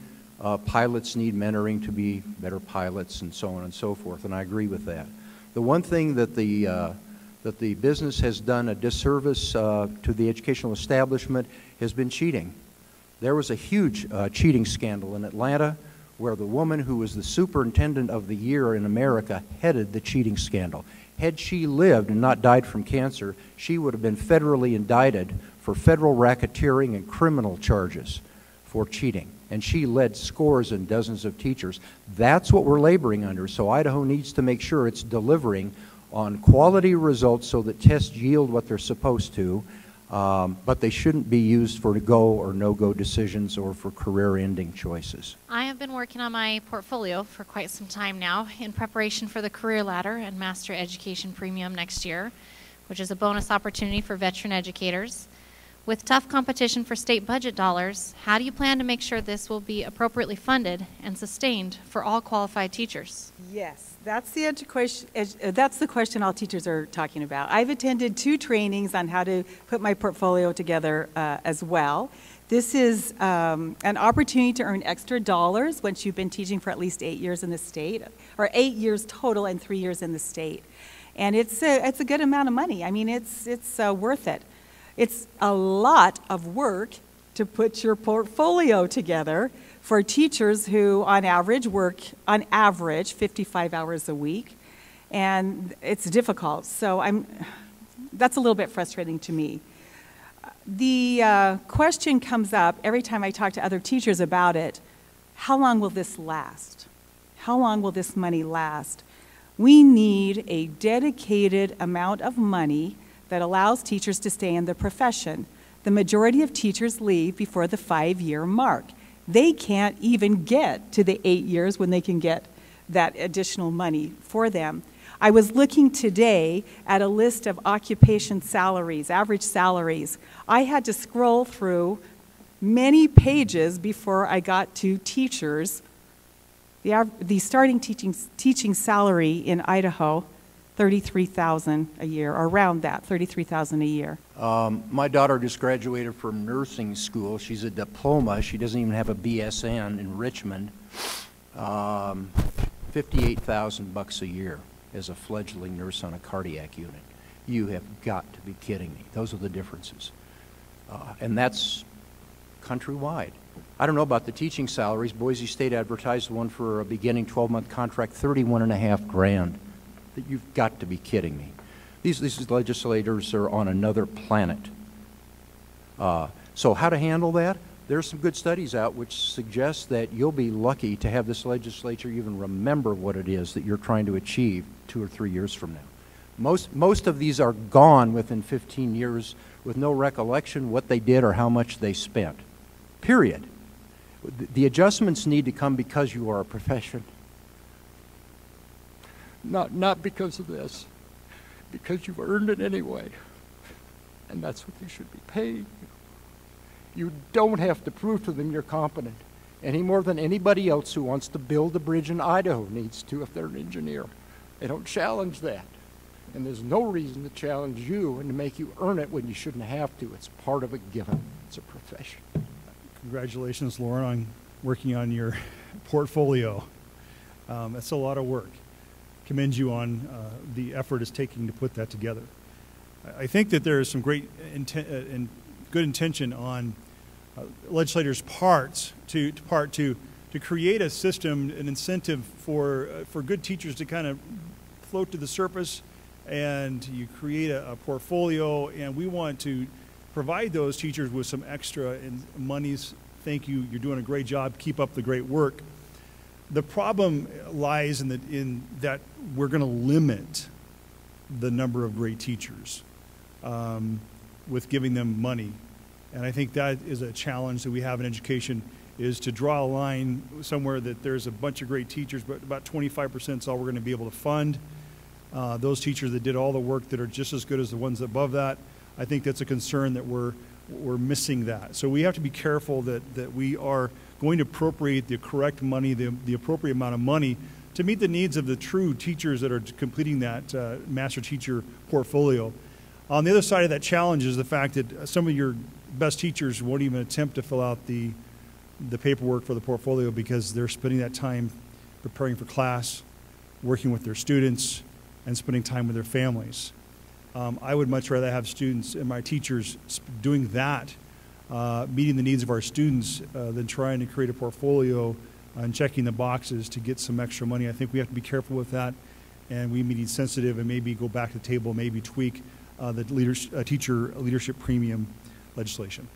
Pilots need mentoring to be better pilots and so on and so forth, and I agree with that. The one thing that the business has done a disservice to the educational establishment has been cheating. There was a huge cheating scandal in Atlanta where the woman who was the superintendent of the year in America headed the cheating scandal. Had she lived and not died from cancer, she would have been federally indicted for federal racketeering and criminal charges for cheating. And she led scores and dozens of teachers. That's what we're laboring under. So Idaho needs to make sure it's delivering on quality results so that tests yield what they're supposed to, but they shouldn't be used for go or no-go decisions or for career-ending choices. I have been working on my portfolio for quite some time now in preparation for the Career Ladder and Master Education Premium next year, which is a bonus opportunity for veteran educators. With tough competition for state budget dollars, how do you plan to make sure this will be appropriately funded and sustained for all qualified teachers? Yes, that's the question all teachers are talking about. I've attended 2 trainings on how to put my portfolio together as well. This is an opportunity to earn extra dollars once you've been teaching for at least 8 years in the state, or 8 years total and 3 years in the state. And it's a good amount of money. I mean, it's worth it. It's a lot of work to put your portfolio together for teachers who on average work 55 hours a week, and it's difficult. So that's a little bit frustrating to me. The question comes up every time I talk to other teachers about it: how long will this last? How long will this money last? We need a dedicated amount of money that allows teachers to stay in the profession. The majority of teachers leave before the 5-year mark. They can't even get to the 8 years when they can get that additional money for them. I was looking today at a list of occupation salaries, average salaries. I had to scroll through many pages before I got to teachers. The starting teaching salary in Idaho, $33,000 a year, or around that, $33,000 a year. My daughter just graduated from nursing school. She's a diploma. She doesn't even have a BSN in Richmond. $58,000 a year as a fledgling nurse on a cardiac unit. You have got to be kidding me. Those are the differences. And that's countrywide. I don't know about the teaching salaries. Boise State advertised one for a beginning 12-month contract, $31.5 grand. You've got to be kidding me. These legislators are on another planet. So how to handle that? There's some good studies out which suggest that you'll be lucky to have this legislature even remember what it is that you're trying to achieve 2 or 3 years from now. Most of these are gone within 15 years with no recollection what they did or how much they spent. Period. The adjustments need to come because you are a profession. Not because of this, because you've earned it anyway, and that's what they should be paid. You don't have to prove to them you're competent any more than anybody else who wants to build a bridge in Idaho needs to if they're an engineer. They don't challenge that, and there's no reason to challenge you and to make you earn it when you shouldn't have to. It's part of a given. It's a profession. Congratulations, Lauren, on working on your portfolio. That's a lot of work. Commend you on the effort it's taking to put that together. I think that there is some great and good intention on legislators' parts to create a system, an incentive for good teachers to kind of float to the surface, and you create a portfolio, and we want to provide those teachers with some extra monies. Thank you, you're doing a great job, keep up the great work. The problem lies in that we're going to limit the number of great teachers with giving them money. And I think that is a challenge that we have in education, is to draw a line somewhere that there's a bunch of great teachers, but about 25% is all we're going to be able to fund. Those teachers that did all the work that are just as good as the ones above that, I think that's a concern that we're missing that. So we have to be careful that we are going to appropriate the correct money, the appropriate amount of money to meet the needs of the true teachers that are completing that master teacher portfolio. On the other side of that challenge is the fact that some of your best teachers won't even attempt to fill out the paperwork for the portfolio because they're spending that time preparing for class, working with their students, and spending time with their families. I would much rather have students and my teachers doing that, meeting the needs of our students, than trying to create a portfolio and checking the boxes to get some extra money. I think we have to be careful with that, and we need to be sensitive and maybe go back to the table, maybe tweak the teacher leadership premium legislation.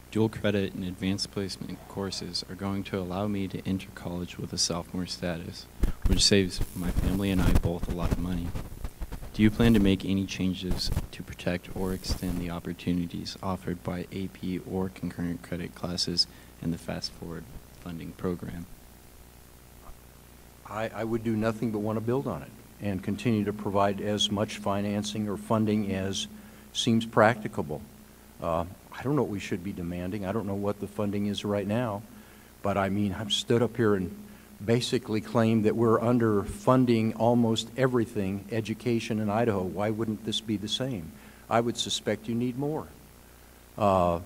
Dual credit and advanced placement courses are going to allow me to enter college with a sophomore status, which saves my family and I both a lot of money. Do you plan to make any changes to protect or extend the opportunities offered by AP or concurrent credit classes in the Fast Forward funding program? I would do nothing but want to build on it and continue to provide as much financing or funding as seems practicable. I don't know what we should be demanding. I don't know what the funding is right now, but I mean, I've stood up here and basically claimed that we're underfunding almost everything education in Idaho. Why wouldn't this be the same? I would suspect you need more. The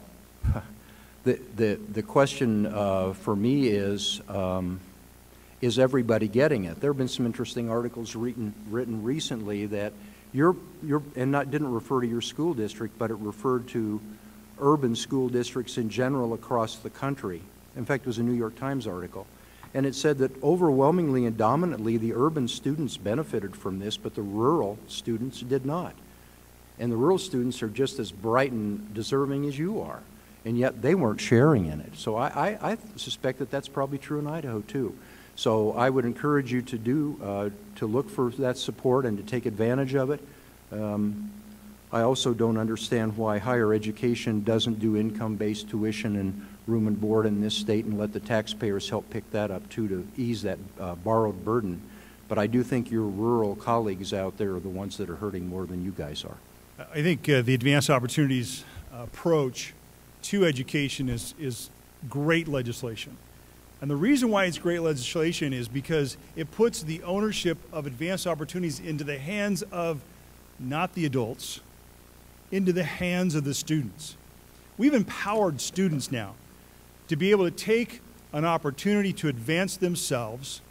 question for me is everybody getting it? There have been some interesting articles written recently that didn't refer to your school district, but it referred to urban school districts in general across the country. In fact, it was a New York Times article. And it said that overwhelmingly and dominantly the urban students benefited from this, but the rural students did not. And the rural students are just as bright and deserving as you are, and yet they weren't sharing in it. So I suspect that that's probably true in Idaho too. So I would encourage you to look for that support and to take advantage of it. I also don't understand why higher education doesn't do income-based tuition and room and board in this state and let the taxpayers help pick that up too to ease that borrowed burden. But I do think your rural colleagues out there are the ones that are hurting more than you guys are. I think the advanced opportunities approach to education is great legislation. And the reason why it's great legislation is because it puts the ownership of advanced opportunities into the hands of not the adults, into the hands of the students. We've empowered students now to be able to take an opportunity to advance themselves,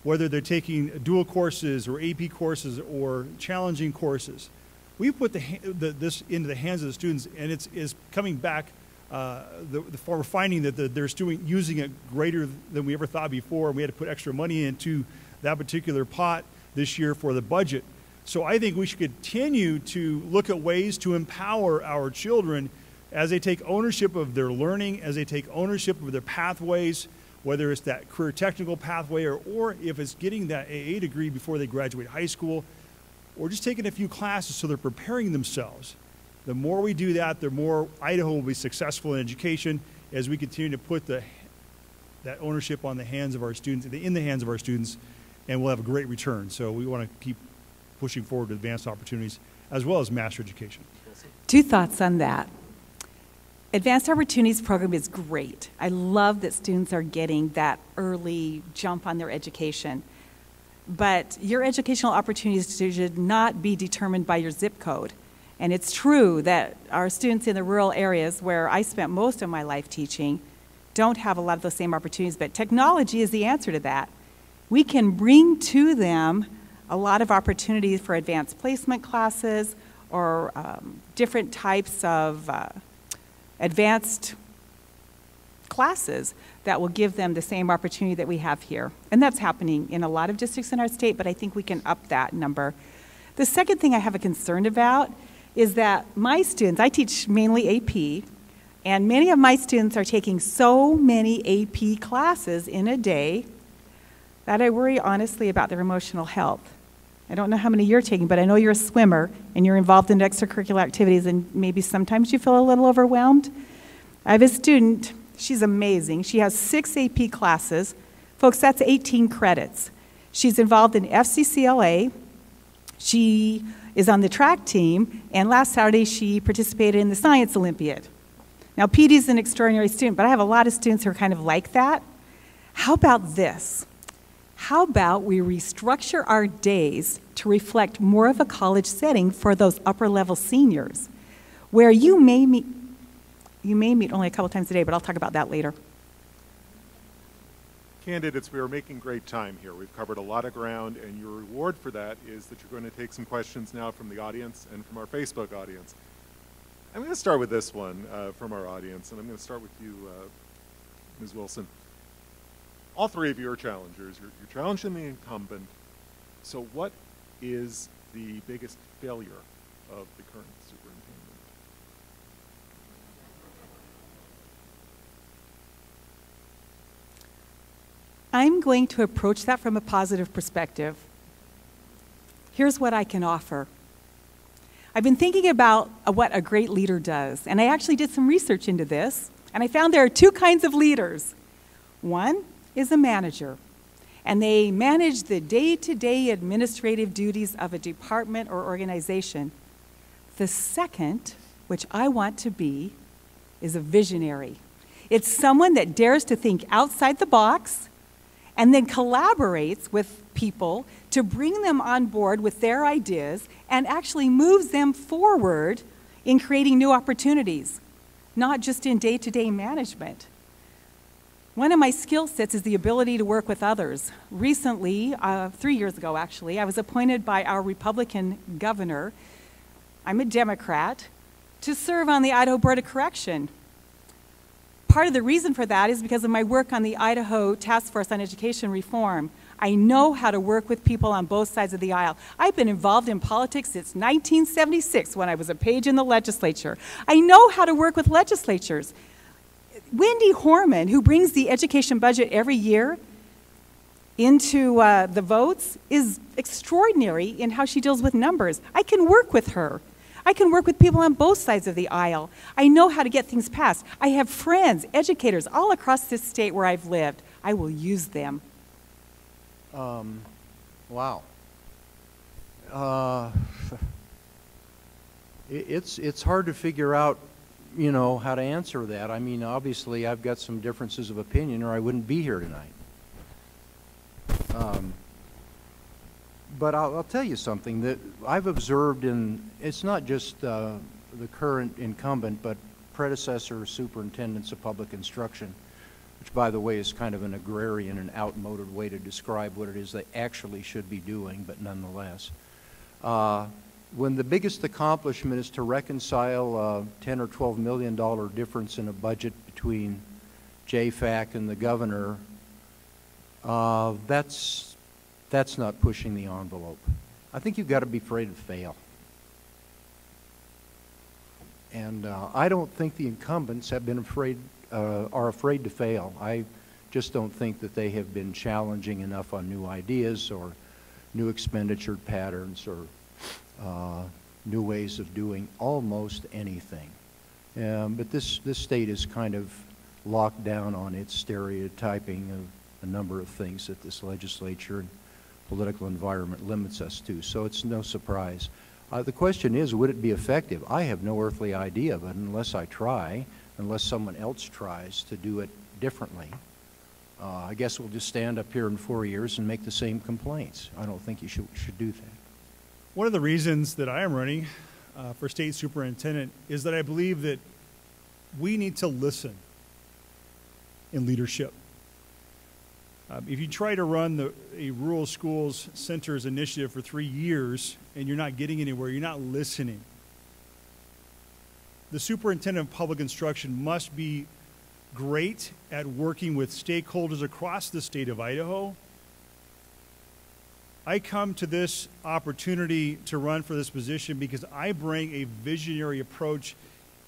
whether they're taking dual courses or AP courses or challenging courses. We've put this into the hands of the students, and it's coming back. We're finding that they're using it greater than we ever thought before, and we had to put extra money into that particular pot this year for the budget. So I think we should continue to look at ways to empower our children as they take ownership of their learning, as they take ownership of their pathways, whether it's that career technical pathway or if it's getting that AA degree before they graduate high school, or just taking a few classes so they're preparing themselves. The more we do that, the more Idaho will be successful in education as we continue to put that ownership on the hands of our students, in the hands of our students, and we'll have a great return. So we want to keep pushing forward to advanced opportunities as well as master education. Two thoughts on that. Advanced Opportunities program is great. I love that students are getting that early jump on their education. But your educational opportunities should not be determined by your zip code. And it's true that our students in the rural areas where I spent most of my life teaching don't have a lot of those same opportunities, but technology is the answer to that. We can bring to them a lot of opportunities for advanced placement classes or different types of advanced classes that will give them the same opportunity that we have here. And that's happening in a lot of districts in our state, but I think we can up that number. The second thing I have a concern about is that my students, I teach mainly AP, and many of my students are taking so many AP classes in a day that I worry honestly about their emotional health. I don't know how many you're taking, but I know you're a swimmer and you're involved in extracurricular activities, and maybe sometimes you feel a little overwhelmed. I have a student, she's amazing. She has 6 AP classes. Folks, that's 18 credits. She's involved in FCCLA. She is on the track team, and last Saturday she participated in the Science Olympiad. Now, PD is an extraordinary student, but I have a lot of students who are kind of like that. How about this? How about we restructure our days to reflect more of a college setting for those upper-level seniors, where you may meet only a couple times a day, but I'll talk about that later. Candidates, we are making great time here. We've covered a lot of ground, and your reward for that is that you're going to take some questions now from the audience and from our Facebook audience. I'm going to start with this one from our audience, and I'm going to start with you, Ms. Wilson. All 3 of you are challengers. You're challenging the incumbent. So what is the biggest failure of the current superintendent? I'm going to approach that from a positive perspective. Here's what I can offer. I've been thinking about what a great leader does, and I actually did some research into this, and I found there are 2 kinds of leaders. One is a manager, and they manage the day-to-day administrative duties of a department or organization. The second, which I want to be, is a visionary. It's someone that dares to think outside the box and then collaborates with people to bring them on board with their ideas and actually moves them forward in creating new opportunities, not just in day-to-day management. One of my skill sets is the ability to work with others. Recently, 3 years ago actually, I was appointed by our Republican governor, I'm a Democrat, to serve on the Idaho Board of Correction. Part of the reason for that is because of my work on the Idaho Task Force on Education Reform. I know how to work with people on both sides of the aisle. I've been involved in politics since 1976 when I was a page in the legislature. I know how to work with legislatures. Wendy Horman, who brings the education budget every year into the votes, is extraordinary in how she deals with numbers. I can work with her. I can work with people on both sides of the aisle. I know how to get things passed. I have friends, educators, all across this state where I've lived. I will use them. Wow. It's hard to figure out, you know, how to answer that. I mean, obviously, I've got some differences of opinion, or I wouldn't be here tonight. But I'll tell you something that I've observed it's not just the current incumbent, but predecessor superintendents of public instruction, which, by the way, is kind of an agrarian and outmoded way to describe what it is they actually should be doing, but nonetheless. When the biggest accomplishment is to reconcile a $10 or $12 million difference in a budget between JFAC and the governor, that's not pushing the envelope. I think you've got to be afraid to fail. And I don't think the incumbents have been are afraid to fail. I just don't think that they have been challenging enough on new ideas or new expenditure patterns or new ways of doing almost anything. But this state is kind of locked down on its stereotyping of a number of things that this legislature and political environment limits us to, so it's no surprise. The question is, would it be effective? I have no earthly idea, but unless I try, unless someone else tries to do it differently, I guess we'll just stand up here in 4 years and make the same complaints. I don't think you should do that. One of the reasons that I am running for state superintendent is that I believe that we need to listen in leadership. If you try to run a rural schools centers initiative for 3 years and you're not getting anywhere, you're not listening. The superintendent of public instruction must be great at working with stakeholders across the state of Idaho I come to this opportunity to run for this position because I bring a visionary approach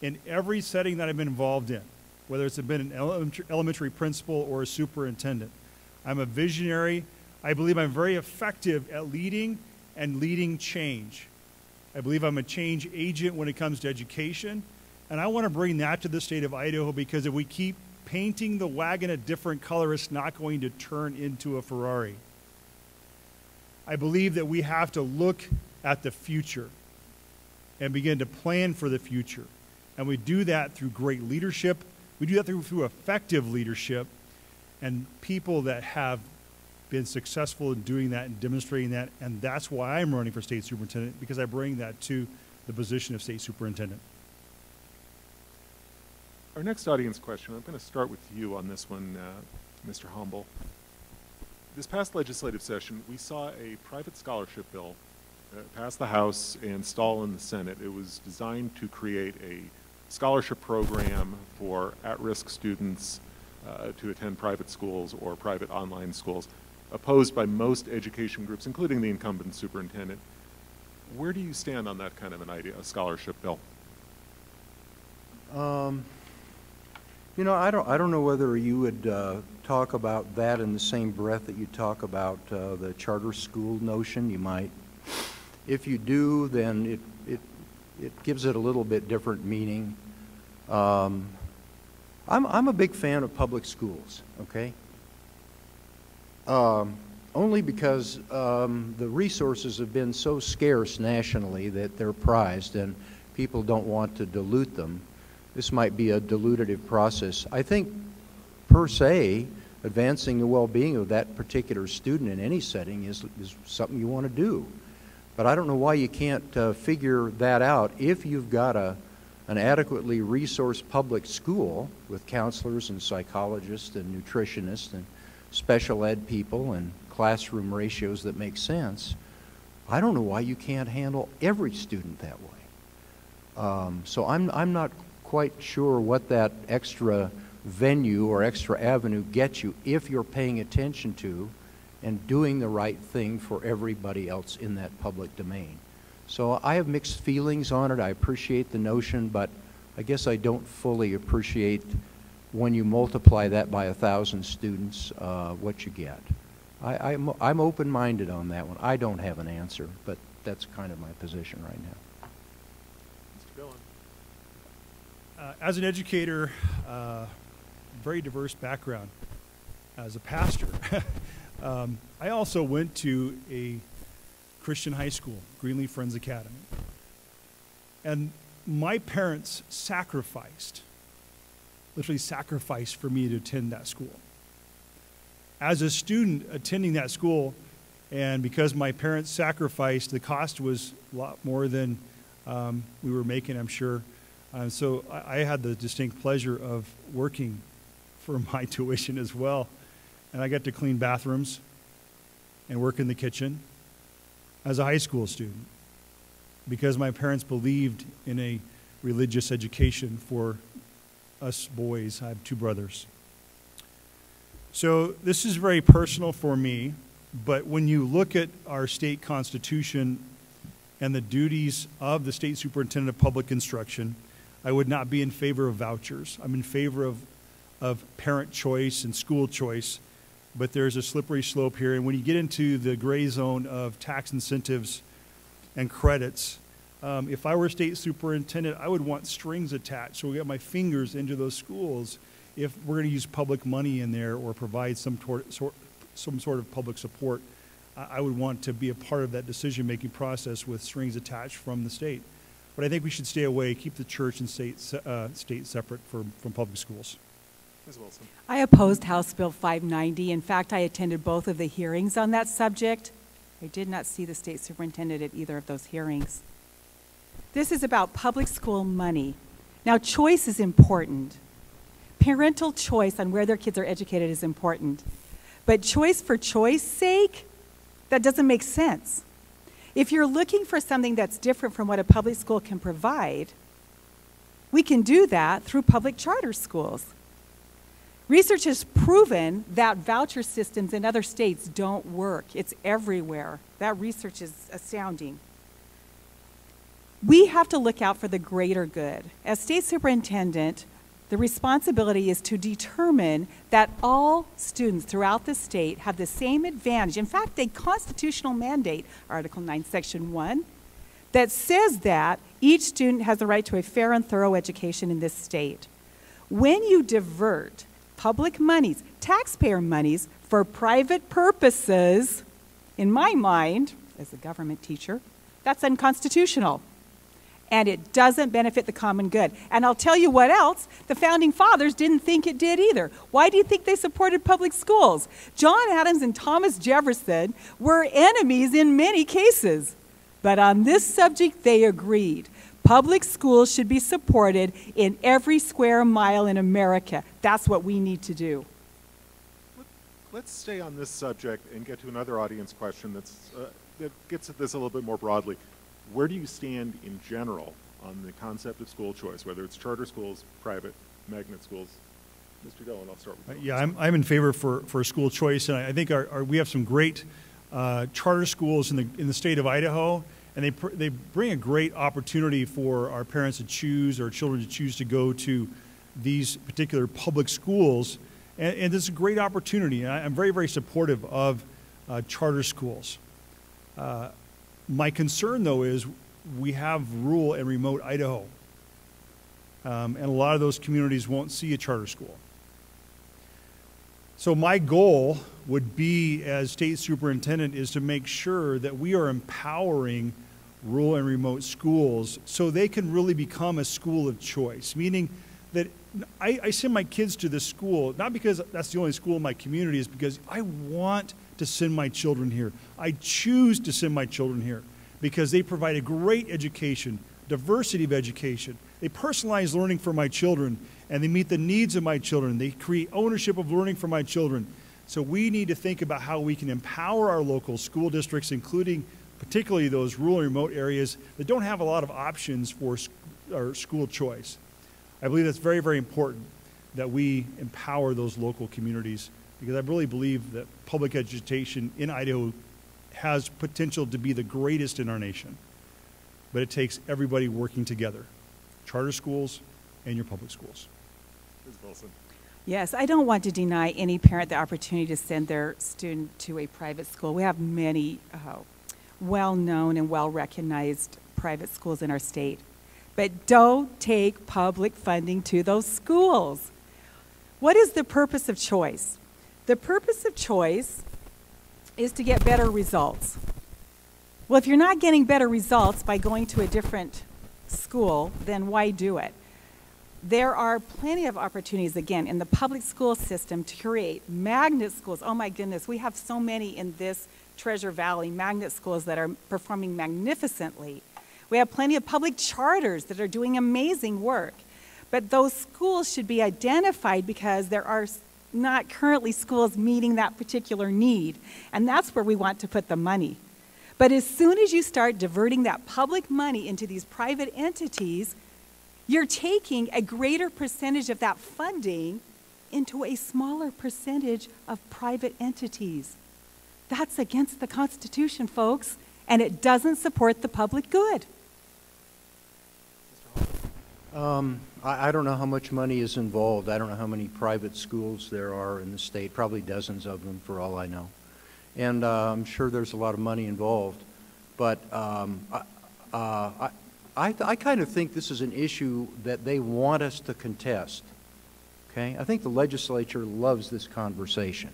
in every setting that I've been involved in, whether it's been an elementary principal or a superintendent. I'm a visionary. I believe I'm very effective at leading and leading change. I believe I'm a change agent when it comes to education, and I want to bring that to the state of Idaho, because if we keep painting the wagon a different color, it's not going to turn into a Ferrari. I believe that we have to look at the future and begin to plan for the future. And we do that through great leadership. We do that through effective leadership and people that have been successful in doing that and demonstrating that. And that's why I'm running for state superintendent, because I bring that to the position of state superintendent. Our next audience question, I'm going to start with you on this one, Mr. Humble. This past legislative session, we saw a private scholarship bill pass the House and stall in the Senate. It was designed to create a scholarship program for at-risk students to attend private schools or private online schools, opposed by most education groups, including the incumbent superintendent. Where do you stand on that kind of an idea, a scholarship bill? You know, I don't know whether you would talk about that in the same breath that you talk about the charter school notion. You might. If you do, then it gives it a little bit different meaning. I'm a big fan of public schools, okay? Only because the resources have been so scarce nationally that they're prized and people don't want to dilute them. This might be a dilutive process. I think, per se, advancing the well-being of that particular student in any setting is something you want to do. But I don't know why you can't figure that out if you've got an adequately resourced public school with counselors and psychologists and nutritionists and special ed people and classroom ratios that make sense. I don't know why you can't handle every student that way. So I'm not quite sure what that extra venue or extra avenue gets you if you're paying attention to and doing the right thing for everybody else in that public domain. So I have mixed feelings on it. I appreciate the notion, but I guess I don't fully appreciate when you multiply that by 1,000 students, what you get. I'm open-minded on that one. I don't have an answer, but that's kind of my position right now. As an educator, very diverse background. As a pastor, I also went to a Christian high school, Greenleaf Friends Academy. And my parents sacrificed, literally sacrificed for me to attend that school. As a student attending that school, and because my parents sacrificed, the cost was a lot more than we were making, I'm sure. So I had the distinct pleasure of working for my tuition as well. And I got to clean bathrooms and work in the kitchen as a high school student because my parents believed in a religious education for us boys. I have 2 brothers. So this is very personal for me, but when you look at our state constitution and the duties of the state superintendent of public instruction, I would not be in favor of vouchers. I'm in favor of parent choice and school choice, but there's a slippery slope here. And when you get into the gray zone of tax incentives and credits, if I were state superintendent, I would want strings attached so we get my fingers into those schools if we're going to use public money in there or provide some sort of public support. I would want to be a part of that decision-making process with strings attached from the state. But I think we should stay away, keep the church and state separate from public schools. Ms. Wilson. I opposed House Bill 590. In fact, I attended both of the hearings on that subject. I did not see the state superintendent at either of those hearings. This is about public school money. Now, choice is important. Parental choice on where their kids are educated is important. But choice for choice's sake, that doesn't make sense. If you're looking for something that's different from what a public school can provide, we can do that through public charter schools. Research has proven that voucher systems in other states don't work. It's everywhere. That research is astounding. We have to look out for the greater good. As state superintendent, the responsibility is to determine that all students throughout the state have the same advantage. In fact, a constitutional mandate, Article 9, Section 1, that says that each student has the right to a fair and thorough education in this state. When you divert public monies, taxpayer monies, for private purposes, in my mind, as a government teacher, that's unconstitutional. And it doesn't benefit the common good. And I'll tell you what else, the Founding Fathers didn't think it did either. Why do you think they supported public schools? John Adams and Thomas Jefferson were enemies in many cases. But on this subject, they agreed. Public schools should be supported in every square mile in America. That's what we need to do. Let's stay on this subject and get to another audience question that gets at this a little bit more broadly. Where do you stand in general on the concept of school choice, whether it's charter schools, private, magnet schools? Mr. Dillon, I'll start with you. Yeah, I'm in favor for school choice, and I think we have some great charter schools in the state of Idaho, and they bring a great opportunity for our parents to choose, or children to choose to go to these particular public schools, and this is a great opportunity. And I'm very, very supportive of charter schools. My concern, though, is we have rural and remote Idaho, and a lot of those communities won't see a charter school. So my goal would be, as state superintendent, is to make sure that we are empowering rural and remote schools so they can really become a school of choice, meaning that I send my kids to this school, not because that's the only school in my community, is because I want to send my children here. I choose to send my children here because they provide a great education, diversity of education. They personalize learning for my children, and they meet the needs of my children. They create ownership of learning for my children. So we need to think about how we can empower our local school districts, including particularly those rural and remote areas that don't have a lot of options for school choice. I believe that's very, very important that we empower those local communities, because I really believe that public education in Idaho has potential to be the greatest in our nation. But it takes everybody working together, charter schools and your public schools. Ms. Wilson. Yes, I don't want to deny any parent the opportunity to send their student to a private school. We have many well-known and well-recognized private schools in our state. But don't take public funding to those schools. What is the purpose of choice? The purpose of choice is to get better results. Well, if you're not getting better results by going to a different school, then why do it? There are plenty of opportunities, again, in the public school system to create magnet schools. Oh my goodness, we have so many in this Treasure Valley, magnet schools that are performing magnificently. We have plenty of public charters that are doing amazing work. But those schools should be identified because there are not currently schools meeting that particular need. And that's where we want to put the money. But as soon as you start diverting that public money into these private entities, you're taking a greater percentage of that funding into a smaller percentage of private entities. That's against the Constitution, folks, and it doesn't support the public good. I don't know how much money is involved. I don't know how many private schools there are in the state, probably dozens of them for all I know. And I'm sure there's a lot of money involved. But I kind of think this is an issue that they want us to contest. Okay? I think the legislature loves this conversation.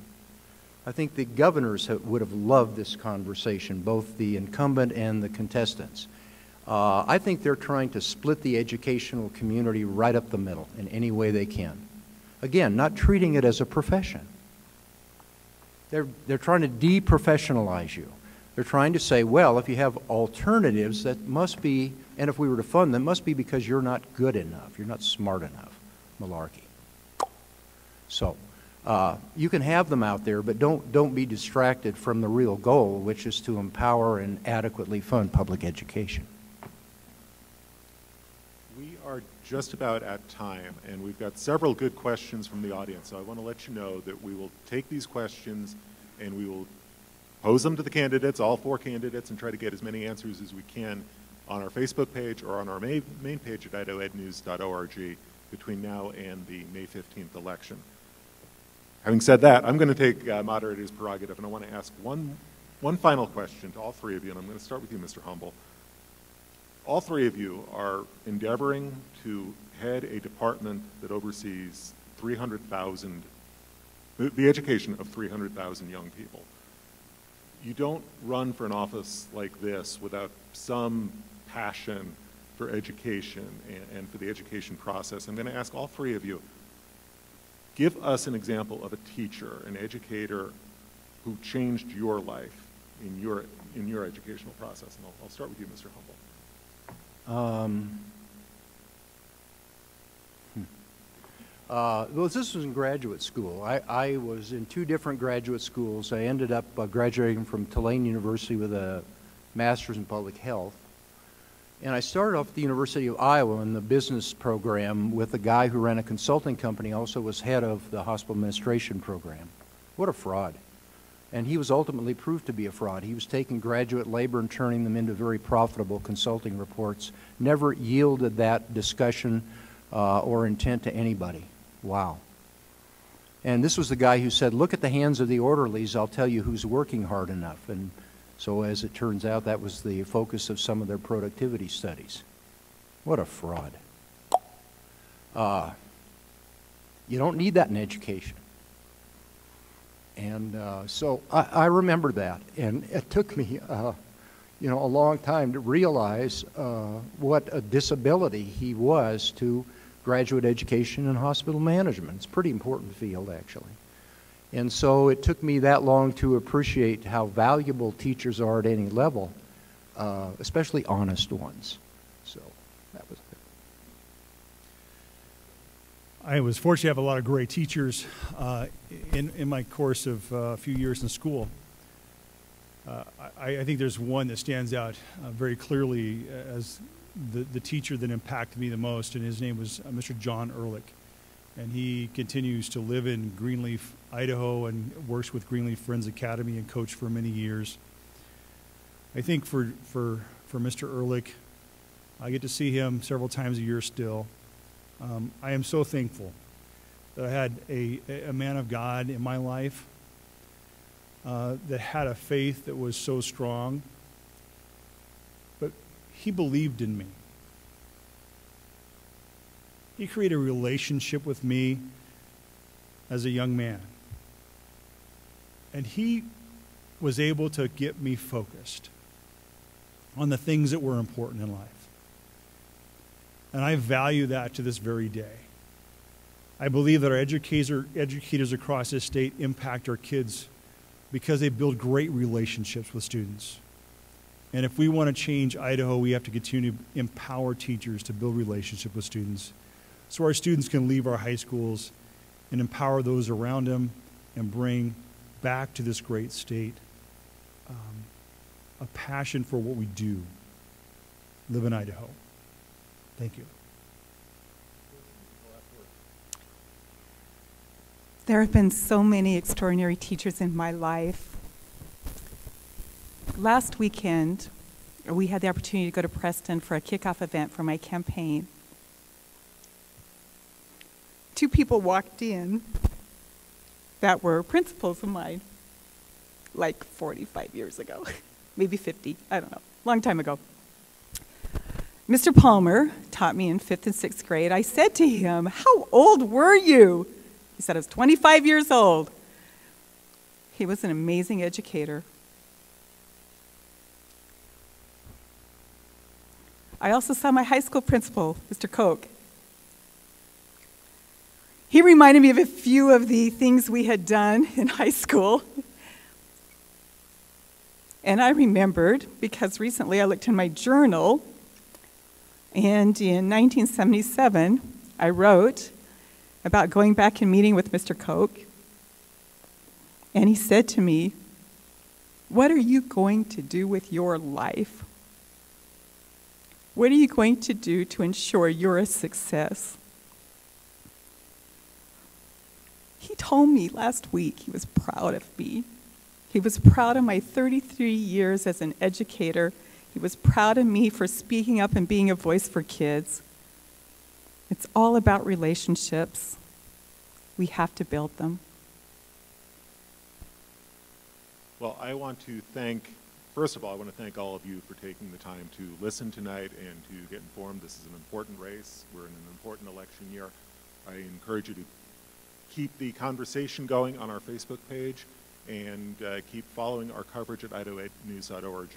I think the governors would have loved this conversation, both the incumbent and the contestants. I think they're trying to split the educational community right up the middle in any way they can. Again, not treating it as a profession. They're trying to deprofessionalize you. They're trying to say, well, if you have alternatives, that must be, and if we were to fund them, must be because you're not good enough, you're not smart enough. Malarkey. So, you can have them out there, but don't be distracted from the real goal, which is to empower and adequately fund public education. We are just about at time, and we've got several good questions from the audience. So I want to let you know that we will take these questions and we will pose them to the candidates, all 4 candidates, and try to get as many answers as we can on our Facebook page or on our main page at IdahoEdNews.org between now and the May 15th election. Having said that, I'm going to take moderator's prerogative, and I want to ask one final question to all 3 of you, and I'm going to start with you, Mr. Humble. All 3 of you are endeavoring to head a department that oversees 300,000, the education of 300,000 young people. You don't run for an office like this without some passion for education and for the education process. I'm going to ask all 3 of you, give us an example of a teacher, an educator who changed your life in your educational process. And I'll start with you, Mr. Humble. Well, this was in graduate school. I was in 2 different graduate schools. I ended up graduating from Tulane University with a master's in public health. And I started off at the University of Iowa in the business program with a guy who ran a consulting company, also was head of the hospital administration program. What a fraud. And he was ultimately proved to be a fraud. He was taking graduate labor and turning them into very profitable consulting reports. Never yielded that discussion or intent to anybody. Wow. And this was the guy who said, look at the hands of the orderlies, I'll tell you who's working hard enough. And so as it turns out, that was the focus of some of their productivity studies. What a fraud. You don't need that in education. And so I remember that. And it took me a long time to realize what a disability he was to graduate education and hospital management. It's a pretty important field, actually. And so it took me that long to appreciate how valuable teachers are at any level, especially honest ones. So that was it. I was fortunate to have a lot of great teachers in my course of a few years in school. I think there's one that stands out very clearly as the teacher that impacted me the most, and his name was Mr. John Ehrlich. And he continues to live in Greenleaf, Idaho, and works with Greenleaf Friends Academy and coached for many years. I think for Mr. Ehrlich, I get to see him several times a year still. I am so thankful that I had a man of God in my life that had a faith that was so strong, but he believed in me. He created a relationship with me as a young man. And he was able to get me focused on the things that were important in life. And I value that to this very day. I believe that our educators across this state impact our kids because they build great relationships with students. And if we want to change Idaho, we have to continue to empower teachers to build relationships with students, so our students can leave our high schools and empower those around them and bring back to this great state a passion for what we do, live in Idaho. Thank you. There have been so many extraordinary teachers in my life. Last weekend, we had the opportunity to go to Preston for a kickoff event for my campaign. 2 people walked in that were principals of mine, like 45 years ago, maybe 50, I don't know, long time ago. Mr. Palmer taught me in 5th and 6th grade. I said to him, how old were you? He said, I was 25 years old. He was an amazing educator. I also saw my high school principal, Mr. Koch. He reminded me of a few of the things we had done in high school. And I remembered, because recently I looked in my journal, and in 1977, I wrote about going back and meeting with Mr. Koch. And he said to me, what are you going to do with your life? What are you going to do to ensure you're a success? He told me last week he was proud of me. He was proud of my 33 years as an educator. He was proud of me for speaking up and being a voice for kids. It's all about relationships. We have to build them. Well, I want to thank, first of all, I want to thank all of you for taking the time to listen tonight and to get informed. This is an important race. We're in an important election year. I encourage you to keep the conversation going on our Facebook page and keep following our coverage at IdahoEdNews.org.